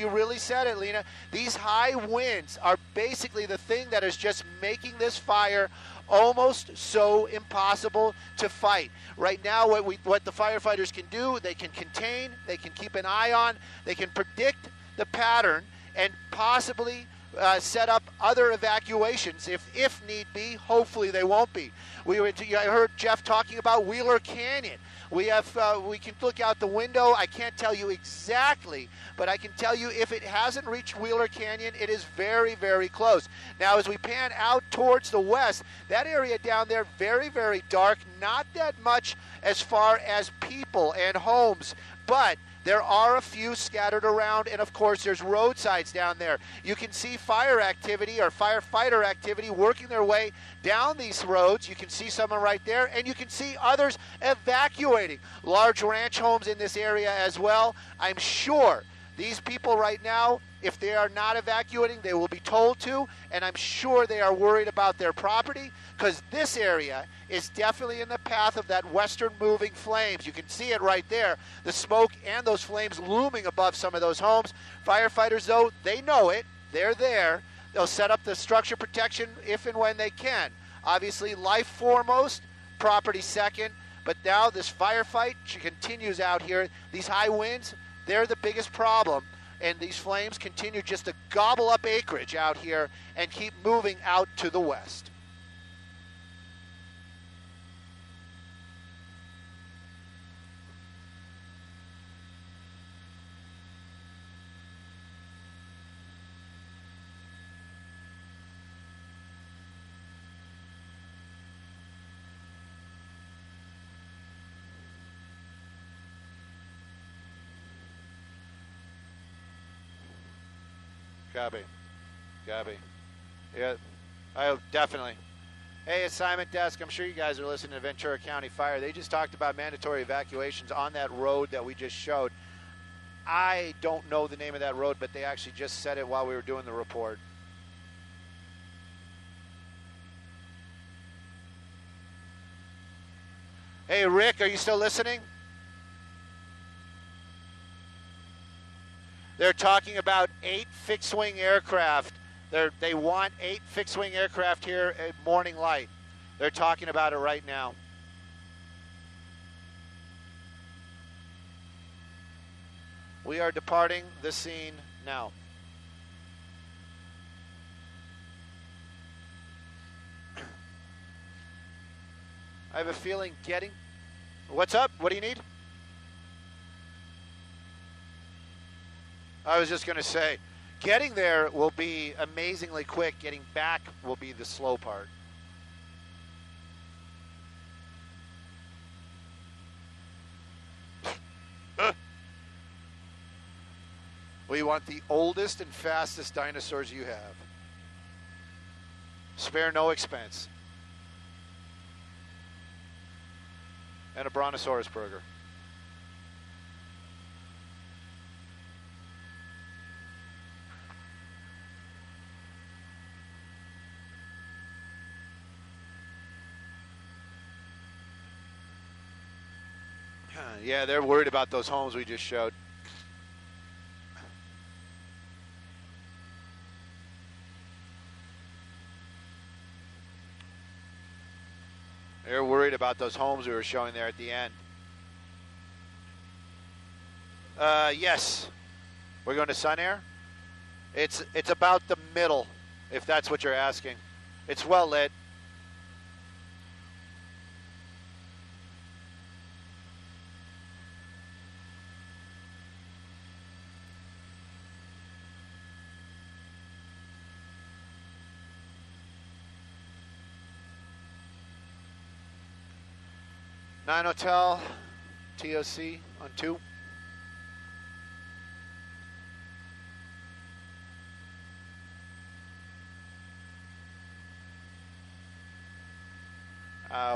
really said it, Lena. These high winds are basically the thing that is just making this fire almost so impossible to fight. Right now, what the firefighters can do, they can contain, they can keep an eye on, they can predict the pattern, and possibly set up other evacuations if need be. Hopefully they won't be. I heard Jeff talking about Wheeler Canyon. We can look out the window. I can't tell you exactly, but I can tell you if it hasn't reached Wheeler Canyon, it is very, very close. Now, as we pan out towards the west, that area down there, very, very dark, not that much as far as people and homes, but there are a few scattered around, and of course there's roadsides down there. You can see fire activity or firefighter activity working their way down these roads. You can see someone right there, and you can see others evacuating. Large ranch homes in this area as well. I'm sure these people right now, if they are not evacuating, they will be told to, and I'm sure they are worried about their property, because this area is definitely in the path of that western moving flames. You can see it right there, the smoke and those flames looming above some of those homes. Firefighters, though, they know it. They're there. They'll set up the structure protection if and when they can. Obviously, life foremost, property second, but now this firefight continues out here. These high winds, they're the biggest problem, and these flames continue just to gobble up acreage out here and keep moving out to the west. Copy. Yeah, definitely. Hey, assignment desk, I'm sure you guys are listening to Ventura County Fire. They just talked about mandatory evacuations on that road that we just showed. I don't know the name of that road, but they actually just said it while we were doing the report. Hey, Rick, are you still listening? They're talking about 8 fixed-wing aircraft. They want 8 fixed-wing aircraft here at morning light. They're talking about it right now. We are departing the scene now. I have a feeling getting... What's up? What do you need? I was just going to say, getting there will be amazingly quick. Getting back will be the slow part. We want the oldest and fastest dinosaurs you have. Spare no expense. And a brontosaurus burger. Yeah, they're worried about those homes we just showed. They're worried about those homes we were showing there at the end. Yes. We're going to Sun Air? It's about the middle, if that's what you're asking. It's well lit. Nine Hotel, TOC on 2.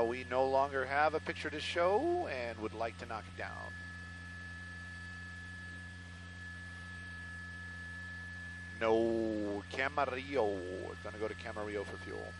We no longer have a picture to show and would like to knock it down. No, Camarillo. We're going to go to Camarillo for fuel.